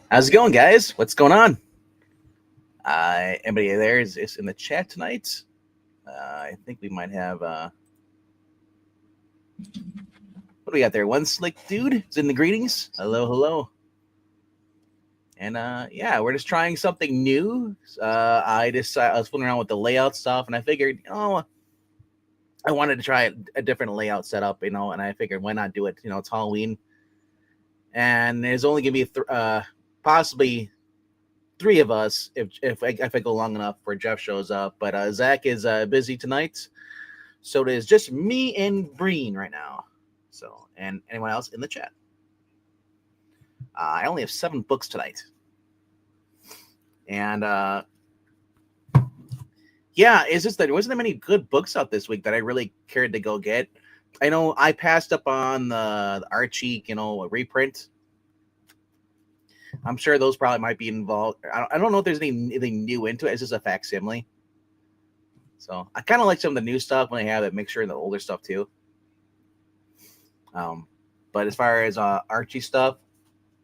How's it going, guys? What's going on? Anybody there is in the chat tonight? I think we might have. What do we got there? One slick dude is in the greetings. Hello, hello. And yeah, we're just trying something new. I was fooling around with the layout stuff, and I figured, I wanted to try a different layout setup, and I figured why not do it? It's Halloween, and there's only gonna be possibly three of us if I go long enough where Jeff shows up. But Zach is busy tonight, so it is just me and Breen right now. So, and anyone else in the chat. I only have 7 books tonight, and yeah, it's just that there wasn't that many good books out this week that I really cared to go get. I know I passed up on the Archie, reprint. I'm sure those probably might be involved. I don't know if there's anything new into it. It's just a facsimile. So I kind of like some of the new stuff when they have that mixture in the older stuff too. But as far as Archie stuff,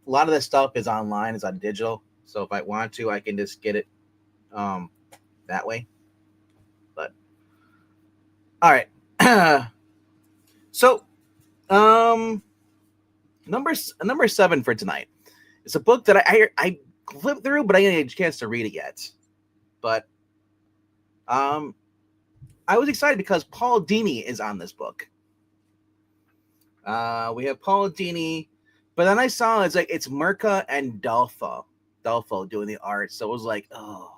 a lot of this stuff is online, it's on digital. So if I want to, I can just get it that way. But all right. So number 7 for tonight. It's a book that I flipped through, but I didn't get a chance to read it yet. But I was excited because Paul Dini is on this book. We have Paul Dini, but then I saw it's Mirka and Dalfo doing the art. So it was like, oh,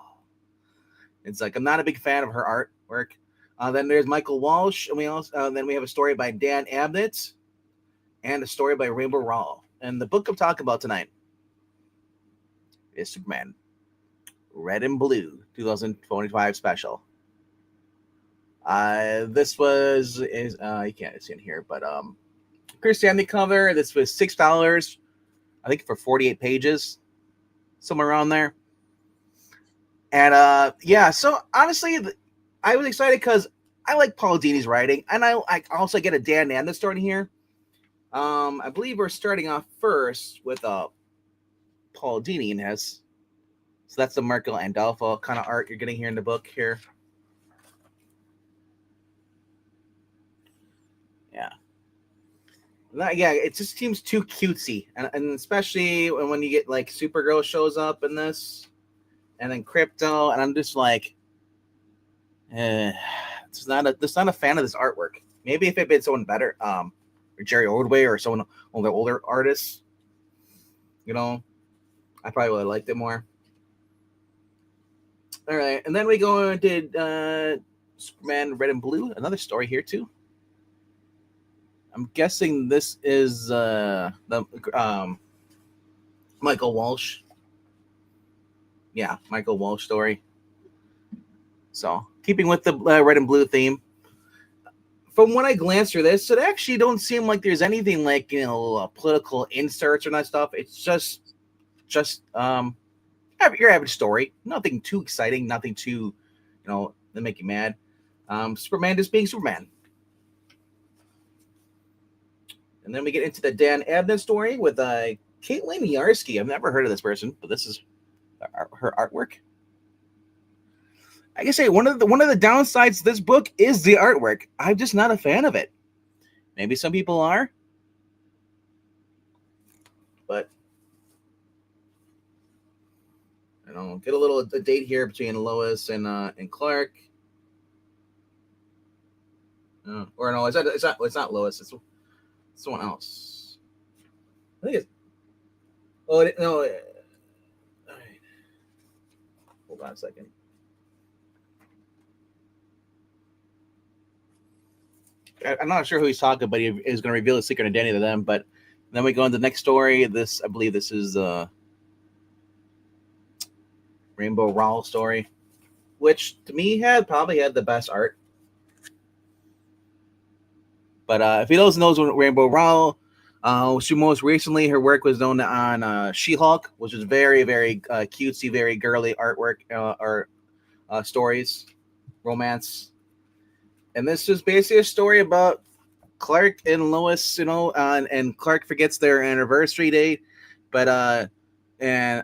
it's like I'm not a big fan of her artwork. Then there's Michael Walsh, and then we have a story by Dan Abnett and a story by Rainbow Rowell. And the book I'm talking about tonight is Superman Red and Blue 2025 special. This is you can't see it here, but Chris Stanley cover. This was $6, I think, for 48 pages, somewhere around there. And yeah, so honestly, I was excited because I like Paul Dini's writing, and I also get a Dan Abnett story here. I believe we're starting off first with Paul Dini in this. So that's the Merkel and Dalfo kind of art you're getting here in the book here. Yeah. Yeah, it just seems too cutesy. And especially when you get like Supergirl shows up in this, and then Crypto, and I'm just like, it's not a fan of this artwork. Maybe if it had been someone better, or Jerry Ordway or one of the older artists, I probably would have liked it more. All right, and then we go into Superman Red and Blue, another story here too. I'm guessing this is the Michael Walsh. Yeah, Michael Walsh story. So, keeping with the Red and Blue theme. From when I glanced through this, it actually don't seem like there's anything like, political inserts or that stuff. It's just your average story. Nothing too exciting, nothing too, that make you mad. Superman just being Superman. And then we get into the Dan Abnett story with Caitlin Yarsky. I've never heard of this person, but this is her artwork. I can say one of the downsides to this book is the artwork. I'm just not a fan of it. Maybe some people are, but get a date here between Lois and Clark. Or no, it's not Lois. It's someone else. I think it's. Oh no! All right. Hold on a second. I'm not sure who he's talking, but he is going to reveal the secret identity to them. But then we go into the next story. I believe this is Rainbow Rowell story, which to me probably had the best art. But if he doesn't know Rainbow Rowell, she most recently her work was known on She-Hulk, which is very, very cutesy, very girly artwork or stories, romance. And this is basically a story about Clark and Lois, and Clark forgets their anniversary date, But and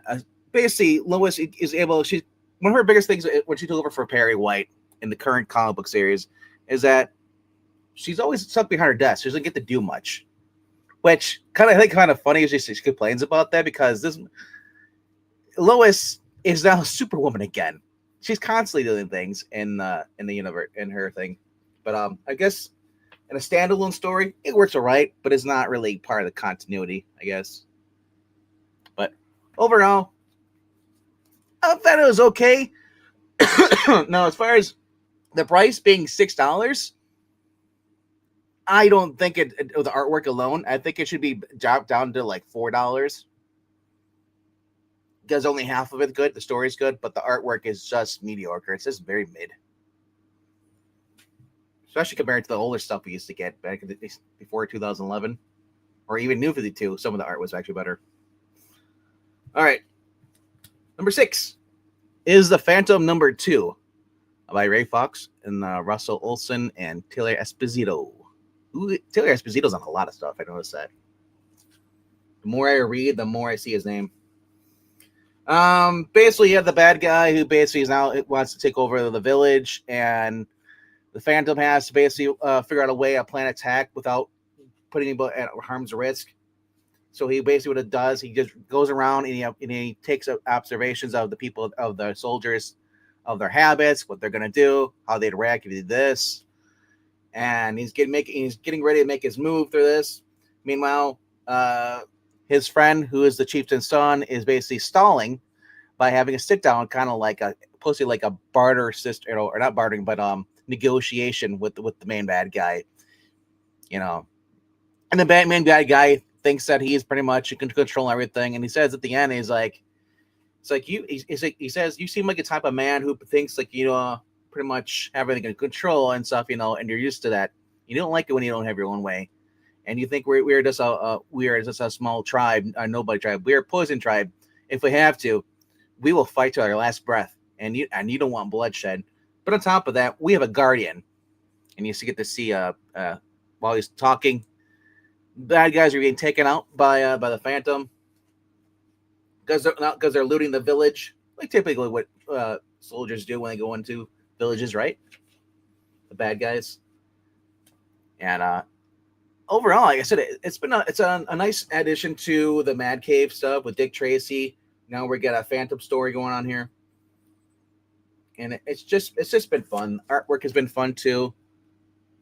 basically Lois is able. She one of her biggest things when she took over for Perry White in the current comic book series is that she's always stuck behind her desk. She doesn't get to do much, which I think kind of funny. She complains about that because this Lois is now Superwoman again. She's constantly doing things in the universe in her thing, but I guess in a standalone story it works alright, but it's not really part of the continuity, I guess. But overall, I thought it was okay. Now, as far as the price being $6, I don't think it the artwork alone. I think it should be dropped down to like $4. Because only half of it's good. The story's good, but the artwork is just mediocre. It's just very mid. Especially compared to the older stuff we used to get back before 2011. Or even New 52. Some of the art was actually better. All right. Number 6 is The Phantom #2 by Ray Fox and Russell Olson and Taylor Esposito. Ooh, Taylor Esposito's on a lot of stuff. I noticed that. The more I read, the more I see his name. Basically, you have the bad guy who basically is now wants to take over the village, and the Phantom has to basically figure out a way a plan attack without putting anybody at harm's risk. So he basically what it does, he just goes around and he takes observations of the people, of the soldiers, of their habits, what they're gonna do, how they'd react if they did this, and he's getting ready to make his move through this. Meanwhile, his friend, who is the chieftain's son, is basically stalling by having a sit down, kind of like posting like a barter system, or not bartering, but negotiation with the main bad guy, and the main bad guy thinks that he's pretty much can control everything, and he says at the end, he says, you seem like a type of man who thinks like pretty much have everything in control and stuff, and you're used to that. You don't like it when you don't have your own way. And you think we're just a small tribe, a nobody tribe. We're a poison tribe. If we have to, we will fight to our last breath. And you don't want bloodshed. But on top of that, we have a guardian. And you get to see while he's talking, bad guys are getting taken out by the Phantom because they're looting the village, like typically what soldiers do when they go into villages, right? The bad guys. And overall, like I said, it's a nice addition to the Mad Cave stuff with Dick Tracy. Now we got a Phantom story going on here, and it's just been fun. Artwork has been fun too.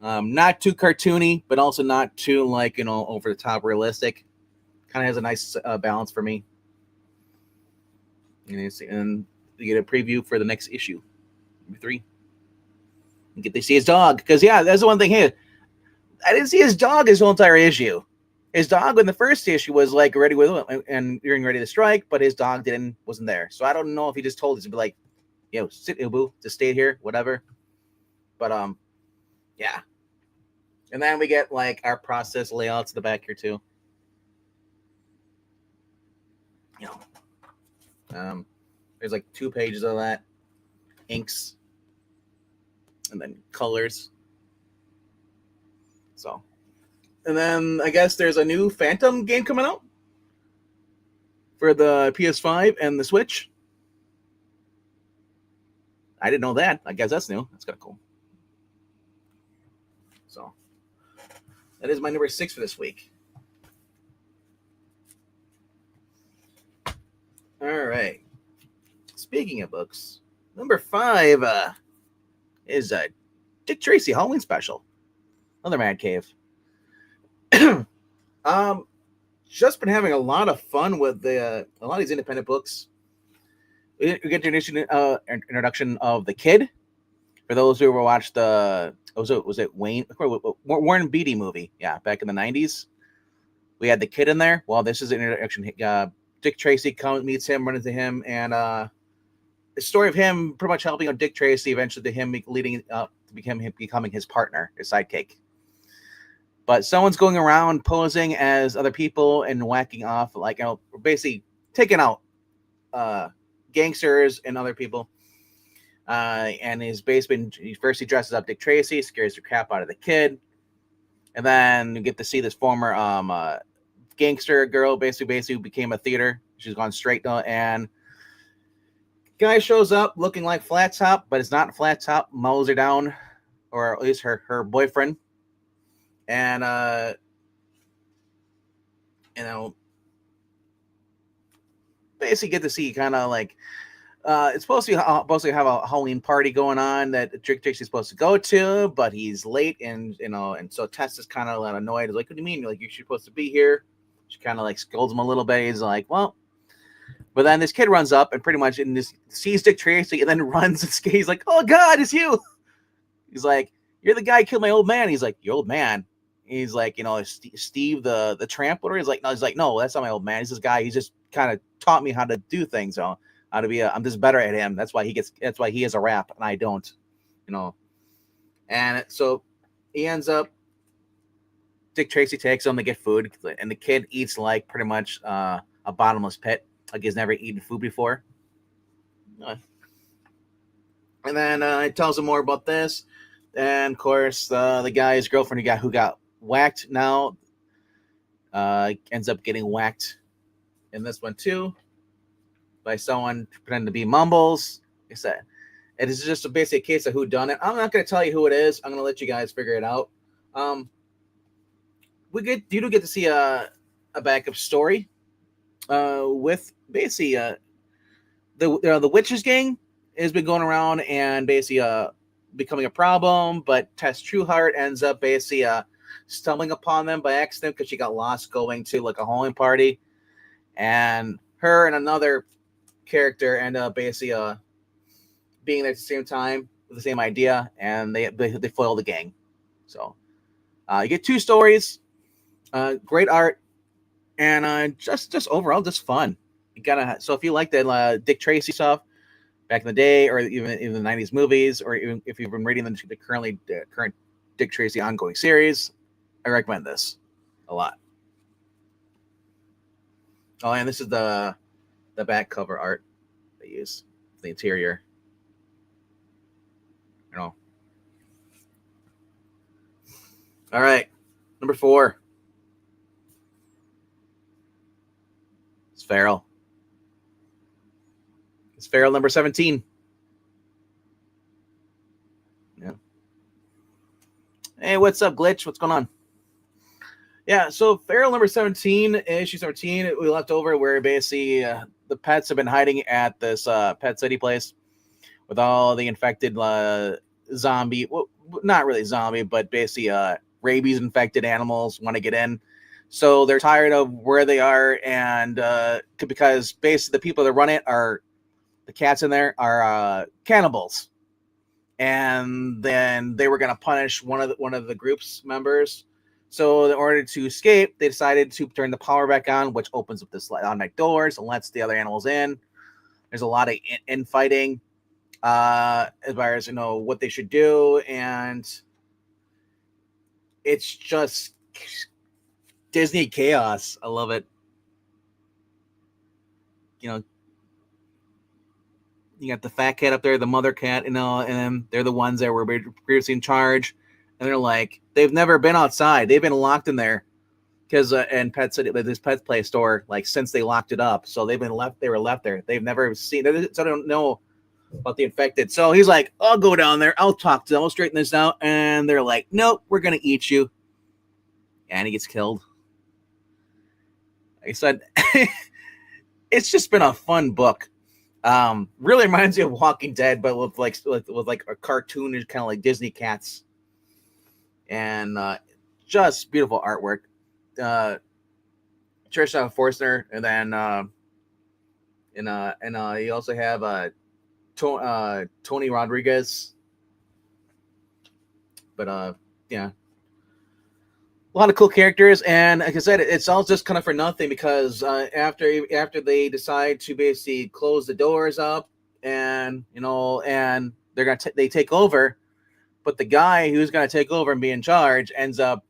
Not too cartoony, but also not too over the top realistic. Kind of has a nice balance for me. And you get a preview for the next issue, number 3. You get to see his dog, because that's the one thing here. I didn't see his dog his whole entire issue. His dog in the first issue was like ready with him and getting ready to strike, but his dog wasn't there. So I don't know if he just told us to be like, sit, Ubu, just stay here, whatever. But yeah. And then we get like our process layouts in the back here too. There's like 2 pages of that, inks, and then colors. So, and then I guess there's a new Phantom game coming out for the PS5 and the Switch. I didn't know that. I guess that's new. That's kind of cool. So, that is my number 6 for this week. All right. Speaking of books, number 5 is a Dick Tracy Halloween special. Another Mad Cave. Just been having a lot of fun with a lot of these independent books. We get the introduction of the Kid. For those who ever watched was it Warren Beatty movie? Yeah, back in the 90s. We had the Kid in there. Well, this is an introduction. Dick Tracy meets him, runs into him, and the story of him pretty much helping out Dick Tracy eventually to him leading up to becoming his partner, his sidekick. But someone's going around posing as other people and whacking off, basically taking out gangsters and other people. And his basement, first he dresses up Dick Tracy, scares the crap out of the Kid. And then you get to see this former gangster girl basically became a theater. She's gone straight now, and guy shows up looking like Flat Top, but it's not Flat Top. Mows her down, or at least her boyfriend, and you know, basically get to see kind of like it's supposed to have a Halloween party going on that Dick Tracy's supposed to go to, but he's late, and and so Tess is kind of annoyed. He's like, "What do you mean? You're supposed to be here?" She kind of like scolds him a little bit. He's like, "Well," but then this kid runs up and pretty much sees Dick Tracy and then runs and he's like, "Oh God, it's you!" He's like, "You're the guy who killed my old man." He's like, "Your old man?" He's like, Steve the tramp. He's like, no, that's not my old man. He's this guy. He's just kind of taught me how to do things. So how to be I'm just better at him. That's why he has a rap and I don't, And so he ends up, Dick Tracy takes him to get food, and the kid eats like pretty much a bottomless pit, like he's never eaten food before. And then it tells him more about this. And of course, the guy's girlfriend who got whacked now ends up getting whacked in this one too by someone pretending to be Mumbles. Like I said, it is just a basic case of who done it. I'm not going to tell you who it is. I'm going to let you guys figure it out. You do get to see a backup story with basically the Witches gang has been going around and basically becoming a problem, but Tess Trueheart ends up basically stumbling upon them by accident because she got lost going to like a Halloween party, and her and another character end up basically being there at the same time with the same idea, and they foil the gang. So you get two stories, great art, and just overall just fun. So if you like that Dick Tracy stuff back in the day, or even in the 90s movies, or even if you've been reading the current Dick Tracy ongoing series, I recommend this a lot. Oh, and this is the back cover art they use, the interior. All right, number 4. It's Feral. It's Feral number 17. Yeah. Hey, what's up, Glitch? What's going on? Yeah, so Feral number 17, issue 17, we left over where basically the pets have been hiding at this Pet City place with all the infected zombie, well, not really zombie, but basically rabies infected animals want to get in. So they're tired of where they are, and because basically the people that run it are, the cats in there are cannibals. And then they were going to punish one of the group's members. So in order to escape, they decided to turn the power back on, which opens up the automatic doors and lets the other animals in. There's a lot of infighting as far as what they should do, and it's just Disney chaos. I love it. You got the fat cat up there, the mother cat, and they're the ones that were previously in charge. And they're like, they've never been outside. They've been locked in there because and Pet City, this Pet Play store, like since they locked it up. So they've been left. They were left there. They've never seen. So they don't know about the infected. So he's like, I'll go down there. I'll talk to them. I'll straighten this out. And they're like, nope, we're gonna eat you. And he gets killed. Like I said, it's just been a fun book. Really reminds me of Walking Dead, but with like a cartoon, kind of like Disney cats. And just beautiful artwork. Trisha Forstner, and then you also have Tony Rodriguez. But yeah, a lot of cool characters, and like I said, it's all just kind of for nothing because after they decide to basically close the doors up, and and they take over. But the guy who's going to take over and be in charge ends up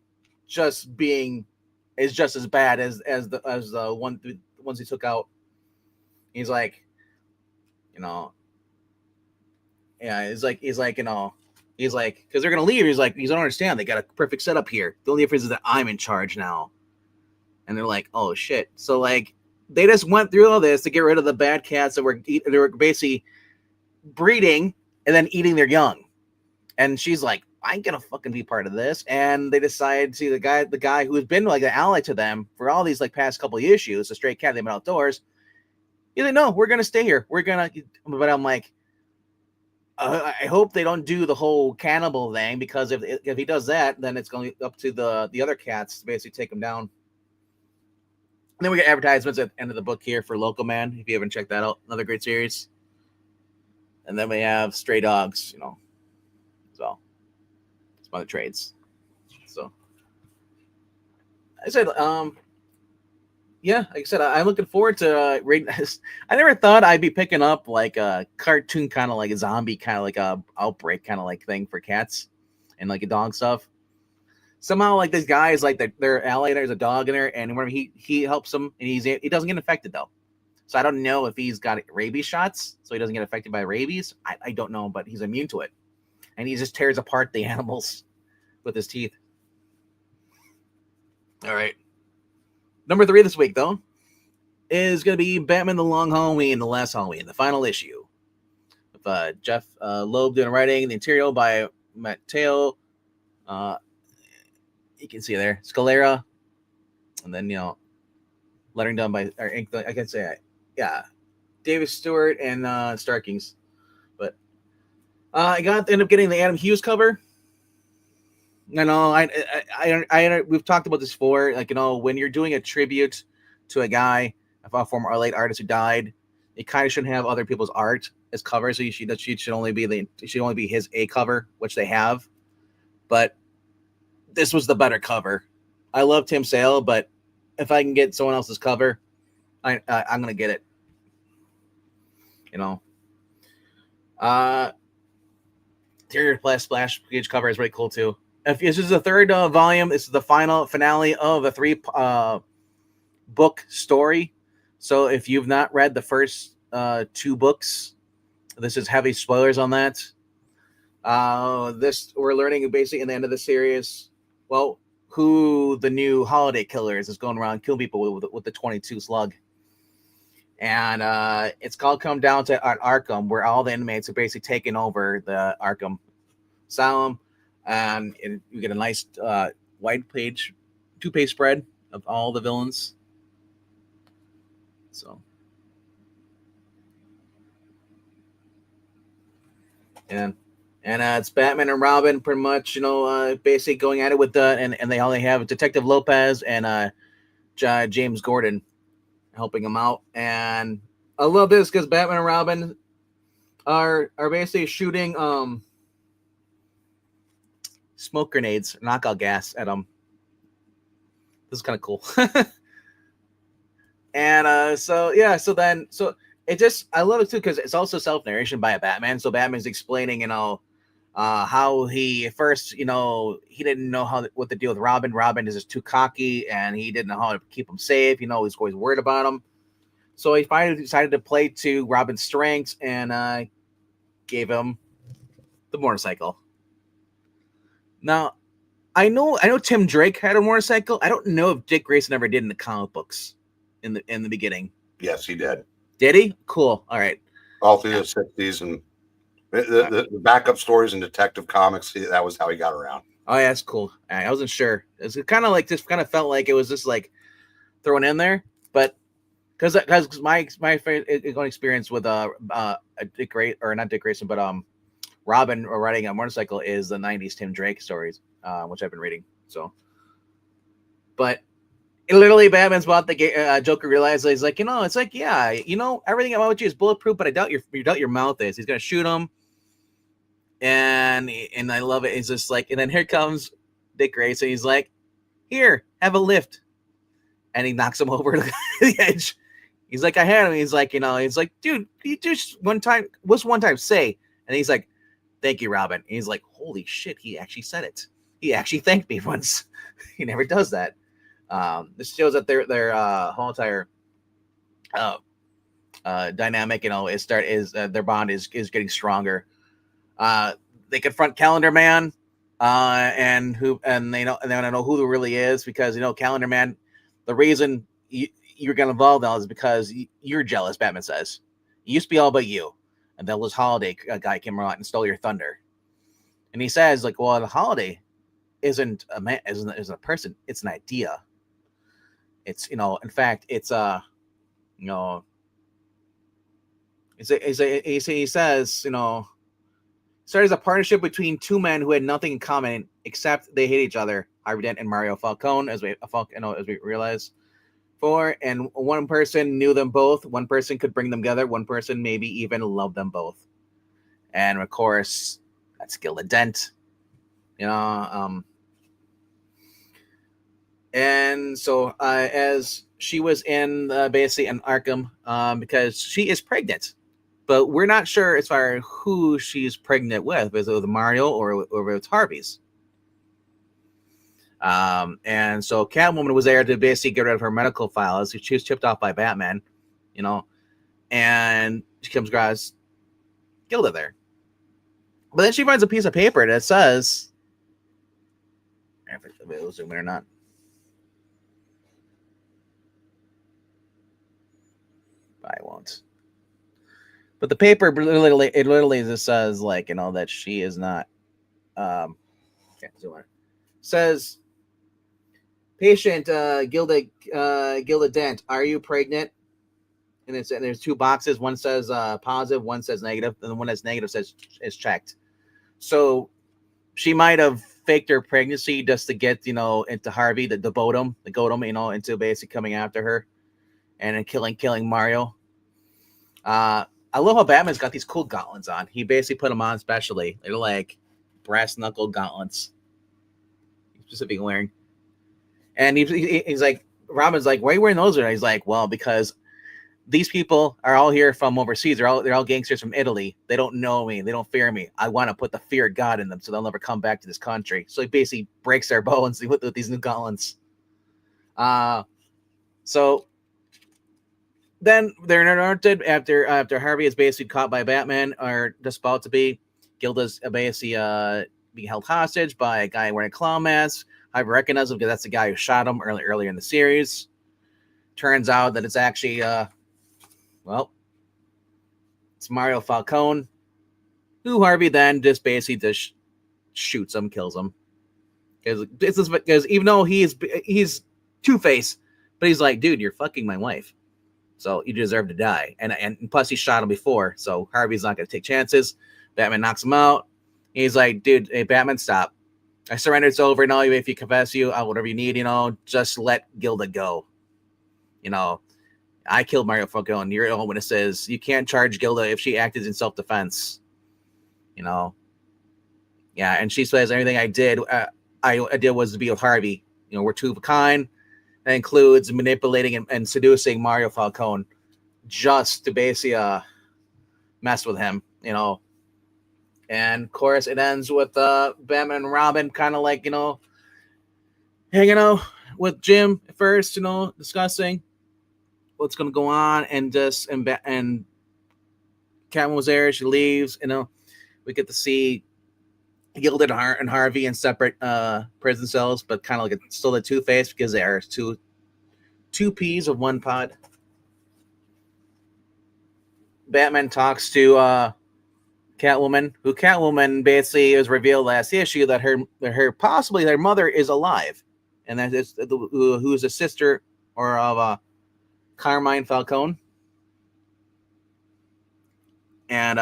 is just as bad as the ones he took out. He's like, yeah, he's like, because they're going to leave. He's like, you don't understand. They got a perfect setup here. The only difference is that I'm in charge now. And they're like, oh shit. So like they just went through all this to get rid of the bad cats that they were basically breeding and then eating their young. And she's like, I ain't gonna fucking be part of this. And they decide to the guy who's been like an ally to them for all these like past couple of issues, a stray cat they've been outdoors. He's like, no, we're gonna stay here. We're gonna. But I'm like, I hope they don't do the whole cannibal thing, because if he does that, then it's going up to the other cats to basically take him down. And then we get advertisements at the end of the book here for Local Man, if you haven't checked that out. Another great series. And then we have Stray Dogs, you know, as well. Some other trades. So I said, yeah, like I said, I'm looking forward to reading this. I never thought I'd be picking up like a cartoon, kind of like a zombie, kind of like a outbreak kind of like thing for cats and like a dog stuff. Somehow, like this guy is like their ally. There's a dog in there, and whenever he helps him, and he doesn't get infected though. So I don't know if he's got rabies shots, so he doesn't get affected by rabies. I don't know, but he's immune to it, and he just tears apart the animals with his teeth. All right. Number 3 this week, though, is going to be Batman the Long Halloween, the last Halloween, the final issue. With Jeff Loeb doing writing, the interior by Matteo. You can see there, Scalera. And then, you know, lettering done by, or ink, I can say, yeah, Davis Stewart and Starkings. But I ended up getting the Adam Hughes cover. You know, I we've talked about this before. Like, you know, when you're doing a tribute to a guy, a former late artist who died, you kind of shouldn't have other people's art as covers. So should only be his A cover, which they have. But this was the better cover. I love Tim Sale, but if I can get someone else's cover, I'm gonna get it. You know, interior splash page cover is really cool too. If this is the third volume, this is the finale of a 3 book story. So if you've not read the first 2 books, this is heavy spoilers on that. This we're learning basically in the end of the series, well, who the new holiday killer is going around killing people with the 22 slug. And it's called Come Down to Arkham, where all the inmates are basically taking over the Arkham Asylum. And you get a nice wide page, 2-page spread of all the villains. So, and it's Batman and Robin, pretty much, you know, basically going at it with and they only have Detective Lopez and James Gordon helping them out. And I love this because Batman and Robin are basically shooting smoke grenades, knockout gas at them. This is kind of cool. And so it just, I love it too because it's also self-narration by a Batman. So Batman's explaining, you know, how he first, you know, he didn't know what to deal with Robin. Robin is just too cocky, and he didn't know how to keep him safe. You know, he's always worried about him. So he finally decided to play to Robin's strengths and gave him the motorcycle. Now, I know Tim Drake had a motorcycle. I don't know if Dick Grayson ever did in the comic books in the beginning. Yes, he did. Did he? Cool. All right. All through the 60s and the backup stories and Detective Comics, that was how he got around. Oh, yeah, that's cool. I wasn't sure. It's kind of like, just kind of felt like it was just like thrown in there, but because my experience with Dick Grayson, or not Dick Grayson, but Robin riding a motorcycle is the 90s Tim Drake stories, which I've been reading. So, but literally, Batman's about the Joker realizes, he's like, you know, it's like, yeah, you know, everything about you is bulletproof, but I doubt your mouth is. He's gonna shoot him, and I love it. It's just like, and then here comes Dick Grayson. He's like, here, have a lift, and he knocks him over to the edge. He's like, I had him. He's like, you know, he's like, dude, you just one time say, and he's like, thank you, Robin. And he's like, holy shit, he actually said it. He actually thanked me once. He never does that. This shows that their whole entire dynamic, you know, their bond is getting stronger. They confront Calendar Man, and they don't know who it really is, because, you know, Calendar Man, the reason you're getting involved now is because you're jealous. Batman says it used to be all about you, and then this Holiday guy came around and stole your thunder. And he says, like, well, the Holiday isn't a man, isn't a person. It's an idea. It's, in fact, it's you know, he says, started as a partnership between two men who had nothing in common except they hate each other, Harvey Dent and Mario Falcone, as we realize. And one person knew them both. One person could bring them together. One person maybe even loved them both. And of course, that's Gilda Dent. And so as she was in basically in Arkham, because she is pregnant, but we're not sure as far as who she's pregnant with. Is it with Mario or with Harvey's? And so Catwoman was there to basically get rid of her medical files. She was chipped off by Batman, and she comes across Gilda there. But then she finds a piece of paper that says, if it'll zoom in or not. I won't. But the paper literally just says, like, that she is not. Says, patient Gilda Dent, are you pregnant? And there's two boxes. One says positive, one says negative, and the one that's negative says is checked. So she might have faked her pregnancy just to get into Harvey, the goat him, into basically coming after her, and then killing Mario. I love how Batman's got these cool gauntlets on. He basically put them on specially. They're like brass knuckle gauntlets. He's specifically wearing. And he's like, Robin's like, why are you wearing those? And he's like, well, because these people are all here from overseas. They're all gangsters from Italy. They don't know me. They don't fear me. I want to put the fear of God in them so they'll never come back to this country. So he basically breaks their bones with these new gauntlets. So then they're interrupted after Harvey is basically caught by Batman, or just about to be. Gilda's basically being held hostage by a guy wearing a clown mask. Harvey recognizes him because that's the guy who shot him earlier in the series. Turns out that it's actually it's Mario Falcone, who Harvey then just basically just shoots him, kills him. Because even though he's Two-Face, but he's like, dude, you're fucking my wife, so you deserve to die. And plus he shot him before, so Harvey's not going to take chances. Batman knocks him out. He's like, dude, hey, Batman, stop. I surrender. It's over. Now, if you confess, whatever you need, just let Gilda go. I killed Mario Falcone. You're the one that says you can't charge Gilda if she acted in self-defense. Yeah, and she says everything I did was to be with Harvey. We're two of a kind. That includes manipulating and seducing Mario Falcone just to basically mess with him. And of course, it ends with Batman and Robin kind of like hanging out with Jim at first, discussing what's going to go on, and Catwoman was there. She leaves. We get to see Gilda and Harvey in separate prison cells, but kind of like still the Two-Face, because they are two peas of one pod. Batman talks to Catwoman, who basically is revealed last issue that possibly their mother is alive, and that is who's a sister of Carmine Falcone. And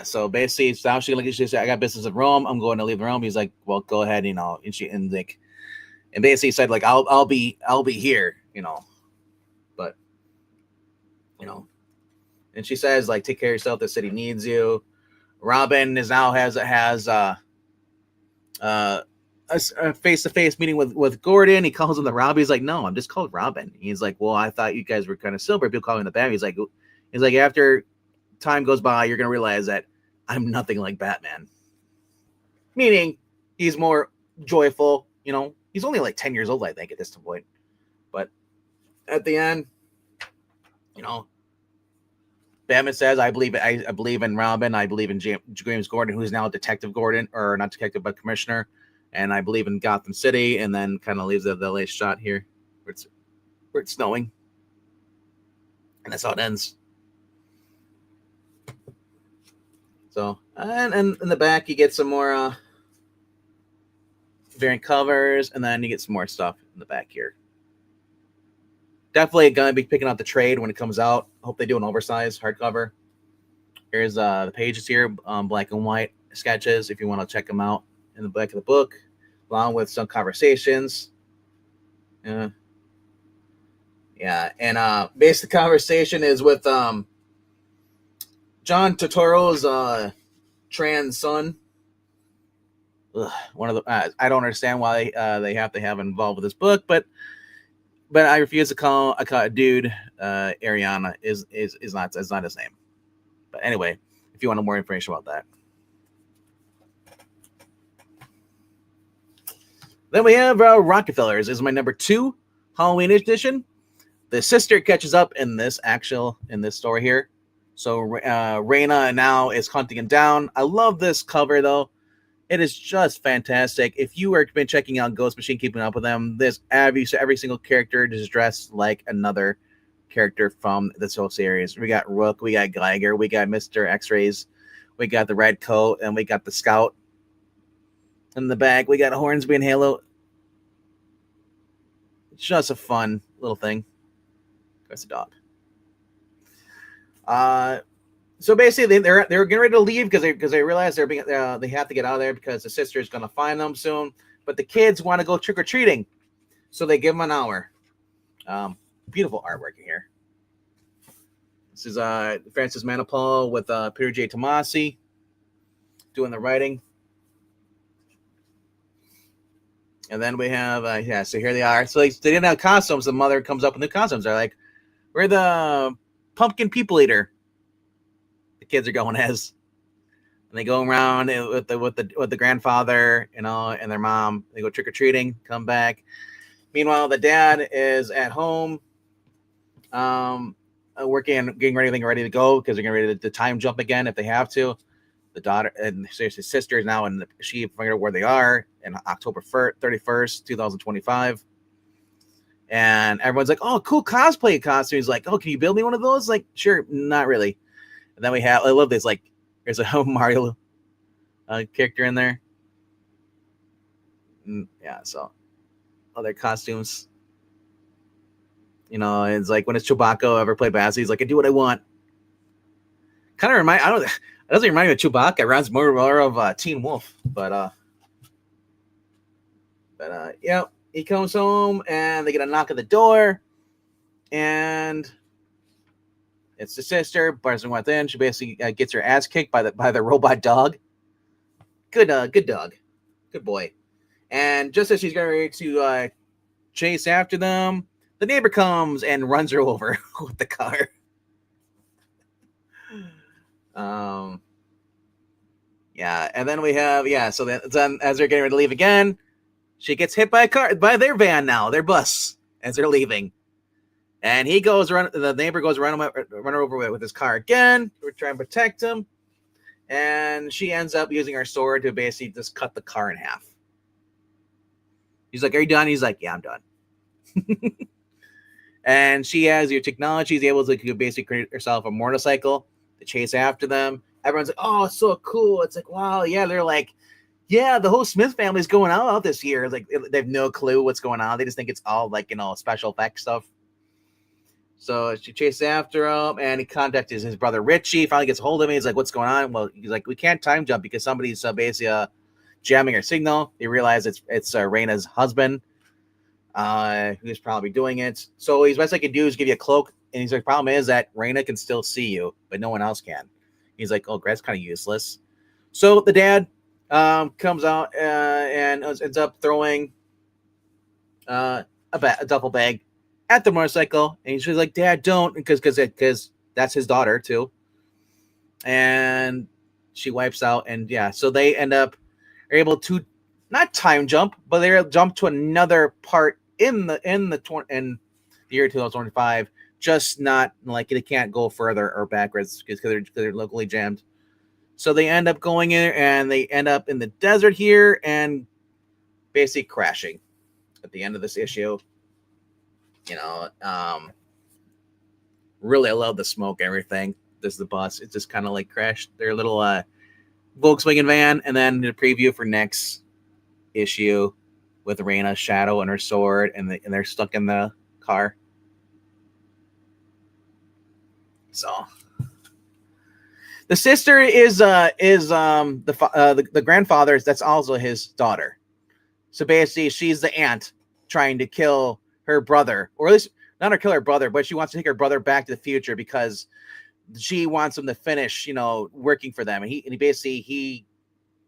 so basically, now she said, I got business in Rome. I'm going to leave Rome. He's like, well, go ahead, and basically said, like, I'll be here, but and she says, like, take care of yourself. The city needs you. Robin has a face-to-face meeting with Gordon. He calls him the Rob. He's like, no, I'm just called Robin. He's like, well, I thought you guys were kind of silver. People call me the Batman. He's like, after time goes by, you're gonna realize that I'm nothing like Batman. Meaning, he's more joyful. He's only like 10 years old, I think, at this point. But at the end, Batman says, I believe in Robin. I believe in James Gordon, who's now Detective Gordon, or not detective, but commissioner. And I believe in Gotham City, and then kind of leaves the last shot here. where it's snowing, and that's how it ends. So, and in the back, you get some more variant covers, and then you get some more stuff in the back here. Definitely gonna be picking out the trade when it comes out. Hope they do an oversized hardcover. Here's the pages here, black and white sketches, if you want to check them out in the back of the book, along with some conversations. Yeah, and basic conversation is with John Turturro's trans son. One of the I don't understand why they have to have involved with this book, but I refuse to call a dude Ariana is not his name. But anyway, if you want more information about that. Then we have Rockefellers. This is my number 2 Halloween edition. The sister catches up in this story here. So Raina now is hunting him down. I love this cover though. It is just fantastic. If you have been checking out Ghost Machine, keeping up with them, this every single character is dressed like another character from this whole series. We got Rook, we got Geiger, we got Mr. X-Rays, we got the Red Coat, and we got the Scout. In the back, we got Hornsby and Halo. It's just a fun little thing. That's a dog. So basically, they're getting ready to leave because they realize they have to get out of there because the sister is going to find them soon. But the kids want to go trick or treating, so they give them an hour. Beautiful artwork here. This is Francis Manipal with Peter J. Tomasi doing the writing. And then we have, so here they are. So they didn't have costumes. The mother comes up with new costumes. They're like, we're the pumpkin people eater. The kids are going as. And they go around with the grandfather, and their mom. They go trick-or-treating, come back. Meanwhile, the dad is at home, working, getting ready to go because they're getting ready to time jump again if they have to. The daughter and his sister is now she figured out where they are in October 31st, 2025. And everyone's like, oh, cool cosplay costume. He's like, oh, can you build me one of those? Like, sure, not really. And then I love this, like, there's a Mario character in there. Yeah, so other costumes. It's like when it's Chewbacca ever played Bass, he's like, I do what I want. Kind of it doesn't remind me of Chewbacca. It reminds more of Teen Wolf. But yeah, he comes home and they get a knock at the door, and it's the sister. Buzzing within. She basically gets her ass kicked by the robot dog. Good dog, good boy. And just as she's getting ready to chase after them, the neighbor comes and runs her over with the car. Yeah, and then we have so then as they're getting ready to leave again, she gets hit by their van now, their bus, as they're leaving. And the neighbor goes run her over with his car again. We're trying to protect him. And she ends up using her sword to basically just cut the car in half. He's like, are you done? He's like, yeah, I'm done. And she has your technology, is able to basically create herself a motorcycle to chase after them. Everyone's like, oh, it's so cool. It's like, wow, yeah. They're like, yeah, the whole Smith family's going out this year. Like, they have no clue what's going on. They just think it's all like, special effects stuff. So she chases after him, and he contacts his brother Richie. Finally gets a hold of him. He's like, what's going on? Well, he's like, we can't time jump because somebody's basically jamming our signal. They realize it's Raina's husband who's probably doing it. So he's best I can do is give you a cloak. And he's like, problem is that Raina can still see you, but no one else can. He's like, oh, that's kind of useless. So the dad comes out and ends up throwing a duffel bag at the motorcycle, and he's like, Dad, don't, because that's his daughter too. And she wipes out, and so they are able to not time jump, but they jump to another part in the year 2025. Just not like they can't go further or backwards because they're locally jammed. So they end up going in, and they end up in the desert here, and basically crashing at the end of this issue. You know, really, I love the smoke. Everything. This is the bus. It just kind of like crashed their little Volkswagen van, and then the preview for next issue with Raina's shadow and her sword, and they're stuck in the car. So the sister is the grandfather's. That's also his daughter. So basically, she's the aunt trying to kill her brother, or at least not to kill her brother, but she wants to take her brother back to the future because she wants him to finish, working for them. And he basically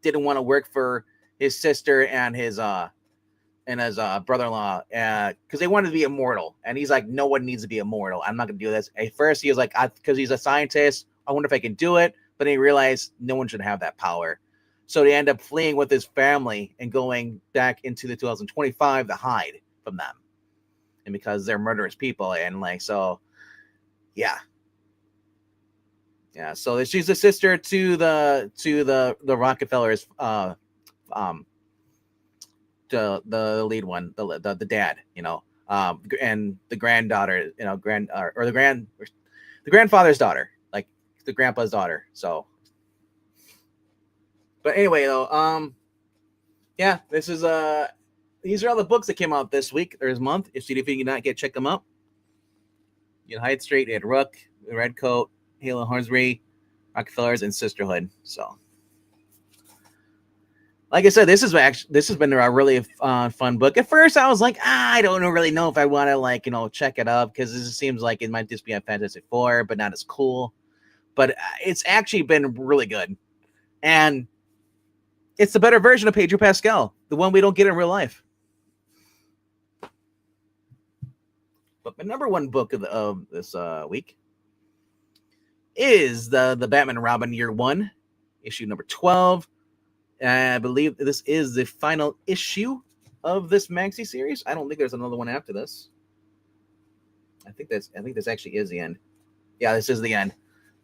didn't want to work for his sister and his brother-in-law because they wanted to be immortal. And he's like, no one needs to be immortal. I'm not going to do this. At first, he was like, because he's a scientist, I wonder if I can do it. But then he realized no one should have that power. So they end up fleeing with his family and going back into the 2025 to hide from them. And because they're murderous people. And yeah. Yeah, so she's the sister to the Rockefellers, the lead one, the dad, and the granddaughter, the grandfather's daughter, like the grandpa's daughter. So, but anyway, though, yeah, this is these are all the books that came out this week or this month. If you can not check them out. Hyde Street, you had Rook, Redcoat, Halo Hornsby, Rockefellers, and Sisterhood. So, like I said, this has been a really fun book. At first, I was like, I don't really know if I want to check it up because this seems like it might just be a Fantastic Four, but not as cool. But it's actually been really good, and it's the better version of Pedro Pascal, the one we don't get in real life. But my number one book of this week is the Batman and Robin Year 1, issue number 12. And I believe this is the final issue of this maxi series. I don't think there's another one after this. I think this actually is the end. Yeah, this is the end.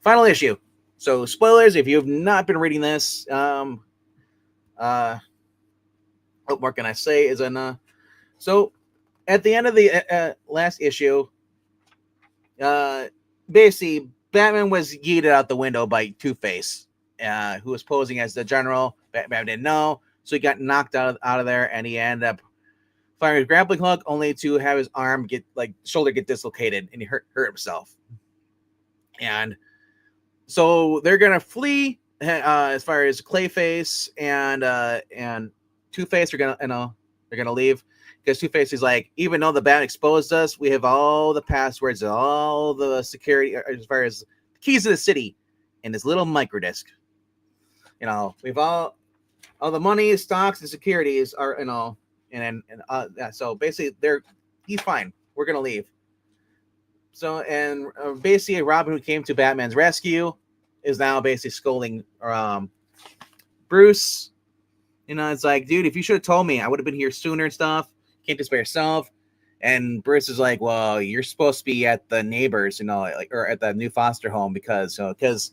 Final issue. So spoilers if you have not been reading this. What more can I say? Is so at the end of the last issue, basically Batman was yeeted out the window by Two-Face, who was posing as the general. Batman didn't know, so he got knocked out of there, and he ended up firing his grappling hook, only to have his arm shoulder get dislocated, and he hurt himself. And so they're gonna flee as far as Clayface and Two-Face are gonna leave. Because Two-Face is like, even though the Bat exposed us, we have all the passwords, all the security, as far as the keys to the city, in this little microdisc. We've all the money, stocks, and securities are, so basically he's fine. We're gonna leave. So and basically Robin, who came to Batman's rescue, is now basically scolding Bruce. It's like, dude, if you should have told me, I would have been here sooner and stuff. Can't just by yourself. And Bruce is like, well, you're supposed to be at the neighbors, or at the new foster home because thanks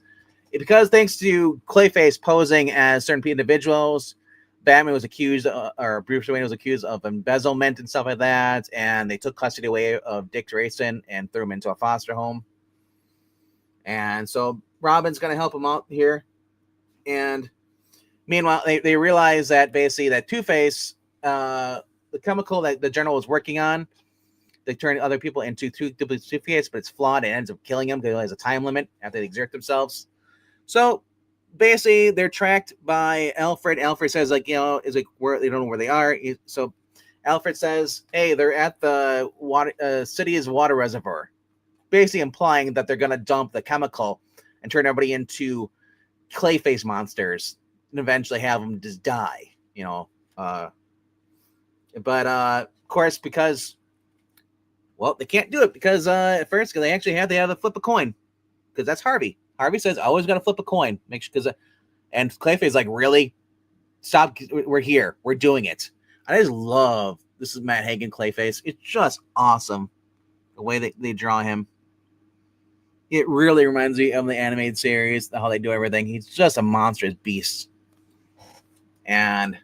to Clayface posing as certain individuals, Batman was accused, or Bruce Wayne was accused of embezzlement and stuff like that, and they took custody away of Dick Grayson and threw him into a foster home. And so Robin's going to help him out here. And meanwhile, they realize that basically that Two-Face, the chemical that the general was working on, they turn other people into Two-Face, but it's flawed and ends up killing him because it has a time limit after they exert themselves. So basically, they're tracked by Alfred. Alfred says, they don't know where they are. So Alfred says, hey, they're at the city's water reservoir, basically implying that they're going to dump the chemical and turn everybody into Clayface monsters and eventually have them just die, But of course, because they can't do it because at first they actually have to flip a coin because that's Harvey. Harvey says always got to flip a coin. Make sure and Clayface is like, really, stop. We're here. We're doing it. I just love this is Matt Hagen Clayface. It's just awesome the way they draw him. It really reminds me of the animated series, how they do everything. He's just a monstrous beast. And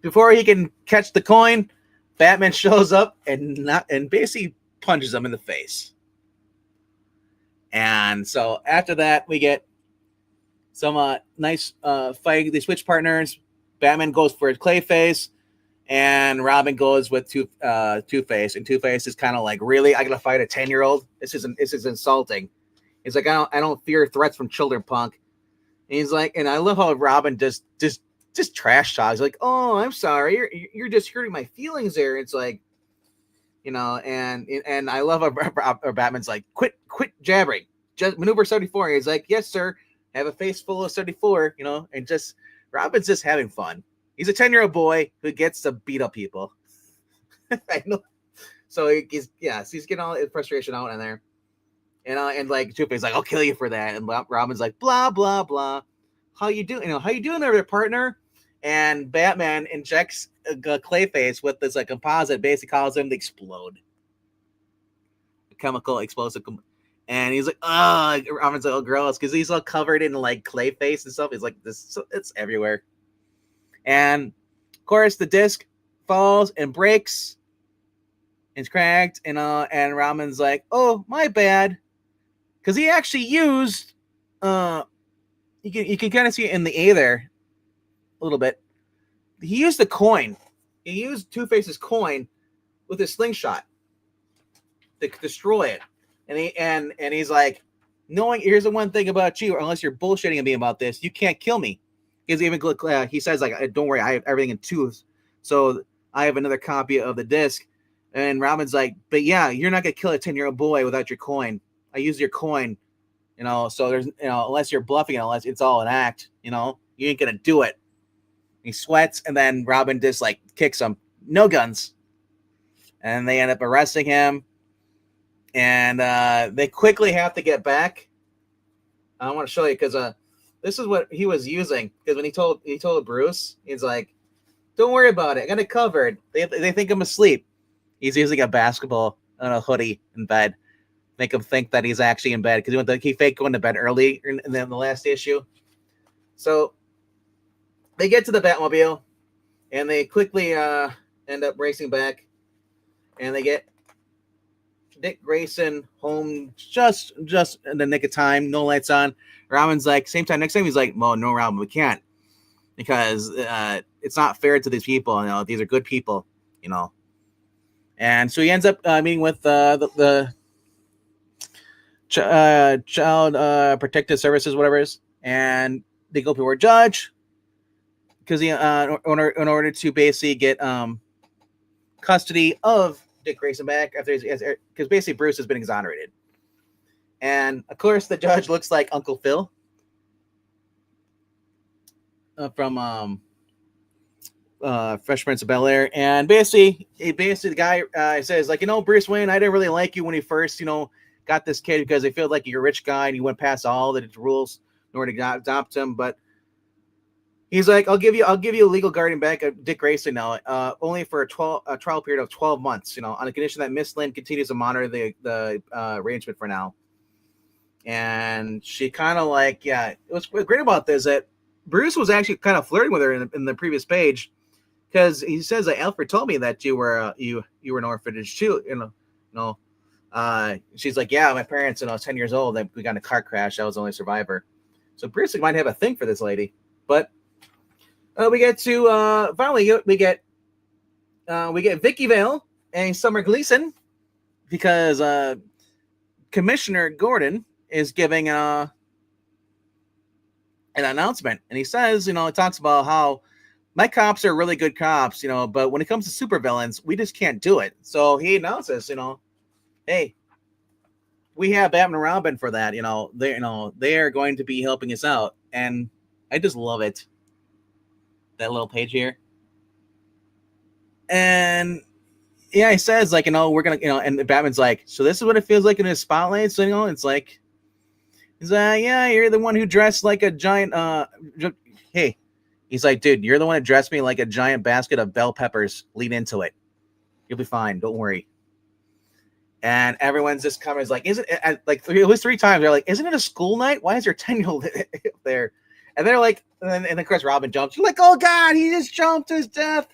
before he can catch the coin, Batman shows up and basically punches him in the face. And so after that, we get some nice fight. They switch partners. Batman goes for his Clayface, and Robin goes with Two-Face. And Two-Face is kind of like, really, I gotta fight a 10-year-old? This is insulting. He's like, I don't fear threats from children, punk. And he's like, and I love how Robin just trash talks. Like, oh, I'm sorry, you're just hurting my feelings there. It's like, and I love how Batman's like, quit jabbering, just maneuver 74. He's like, yes, sir. Have a face full of 74, and just Robin's just having fun. He's a 10-year-old boy who gets to beat up people. I know. So he's getting all his frustration out in there. And like Two-Face like, I'll kill you for that. And Robin's like, blah, blah, blah. How you doing? How you doing there, partner? And Batman injects Clayface with this like composite, basically calls him to explode. A chemical explosive. And he's like, oh, Robin's like, oh, gross, because he's all covered in like Clayface and stuff. He's like, it's everywhere. And of course, the disc falls and breaks. It's cracked, and Robin's like, oh, my bad, because he actually used you can kind of see it in the A there a little bit. He used the coin. He used Two-Face's coin with his slingshot to destroy it. And he's like, here's the one thing about you, unless you're bullshitting me about this, you can't kill me. He says like, don't worry, I have everything in twos, so I have another copy of the disc. And Robin's like, but yeah, you're not gonna kill a 10-year-old boy without your coin. I use your coin, so there's, unless you're bluffing, unless it's all an act, you ain't gonna do it. He sweats, and then Robin just like kicks him. No guns. And they end up arresting him. And they quickly have to get back. I want to show you because this is what he was using. Because when he told Bruce, he's like, don't worry about it. I got it covered. They think I'm asleep. He's using a basketball and a hoodie in bed. Make him think that he's actually in bed because he faked going to bed early in the last issue. So they get to the Batmobile and they quickly end up racing back, and they get Dick Grayson home just in the nick of time. No lights on. Robin's like, same time next time. He's like, well, no, Robin, we can't because it's not fair to these people. These are good people. And so he ends up meeting with the Child Protective Services, whatever it is, and they go before a judge because in order to basically get custody of Dick Grayson back because basically Bruce has been exonerated. And of course, the judge looks like Uncle Phil from Fresh Prince of Bel-Air. And basically the guy says like, Bruce Wayne, I didn't really like you when he first, got this kid because they feel like you're a rich guy and you went past all the rules in order to adopt him. But he's like, I'll give you a legal guardian back of Dick Grayson now, only for a trial period of 12 months, on the condition that Miss Lynn continues to monitor the arrangement for now. And she kind of like, it was great about this that Bruce was actually kind of flirting with her in the previous page because he says that Alfred told me that you were an orphanage too, she's like, yeah, my parents, when I was 10 years old, we got in a car crash. I was the only survivor. So Bruce might have a thing for this lady. But we get to finally we get Vicky Vale and Summer Gleason because Commissioner Gordon is giving an announcement, and he says, he talks about how my cops are really good cops, but when it comes to supervillains, we just can't do it. So he announces, hey, we have Batman and Robin for that. They are going to be helping us out, and I just love it. That little page here, and he says like, we're gonna, and Batman's like, so this is what it feels like in his spotlight. So it's like, he's like, yeah, you're the one who dressed like a giant. Hey, he's like, dude, you're the one that dressed me like a giant basket of bell peppers. Lean into it. You'll be fine. Don't worry. And everyone's just coming. Is like, isn't it like at least 3 times? They're like, isn't it a school night? Why is your 10-year-old there? And they're like, and of course Robin jumps. You're like, oh god, he just jumped to his death.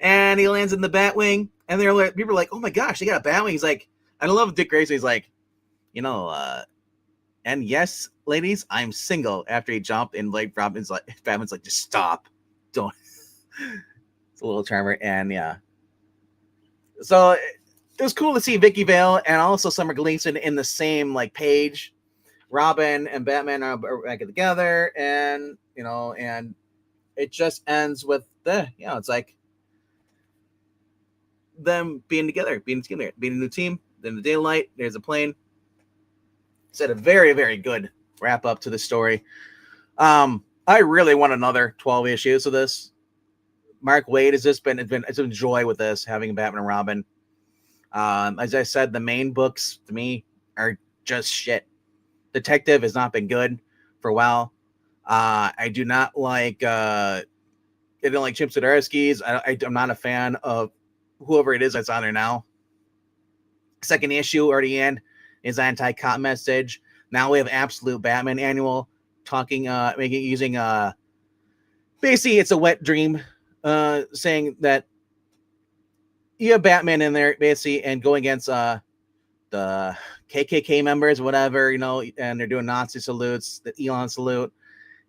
And he lands in the Batwing, and they're like, people are like, "Oh my gosh, they got a Batwing!" He's like, "I love Dick Grayson." He's like, and yes, ladies, I'm single. After he jumped, and like Batman's like, just stop, don't. It's a little charmer, and yeah. So it was cool to see Vicky Vale and also Summer Gleason in the same like page. Robin and Batman are back together, and and it just ends with it's like them being together, being a new team. Then the daylight, there's a plane. Said a very, very good wrap up to the story. I really want another 12 issues of this. Mark Waid has just been it's a joy with this, having Batman and Robin. As I said, the main books to me are just shit. Detective has not been good for a while. I do not like I don't like Chip Zdarsky's. I'm not a fan of whoever it is that's on there now. Second issue already in is anti-cop message. Now we have Absolute Batman Annual talking, using basically it's a wet dream, saying that you have Batman in there basically and going against the KKK members, whatever, and they're doing Nazi salutes, the Elon salute,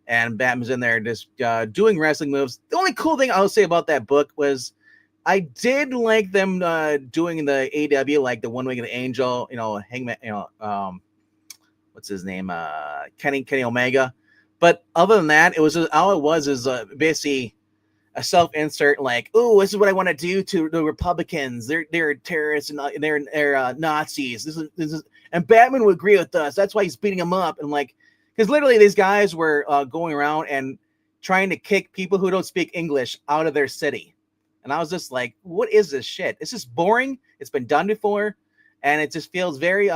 and Batman's in there just doing wrestling moves. The only cool thing I'll say about that book was I did like them doing the AW, like the One Wing of the Angel, Hangman, what's his name, Kenny Omega. But other than that, it was all it was is basically a self-insert, like, oh, this is what I want to do to the Republicans. They're terrorists and they're Nazis. This is, and Batman would agree with us. That's why he's beating them up. And like, because literally these guys were going around and trying to kick people who don't speak English out of their city. And I was just like, what is this shit? It's just boring. It's been done before. And it just feels very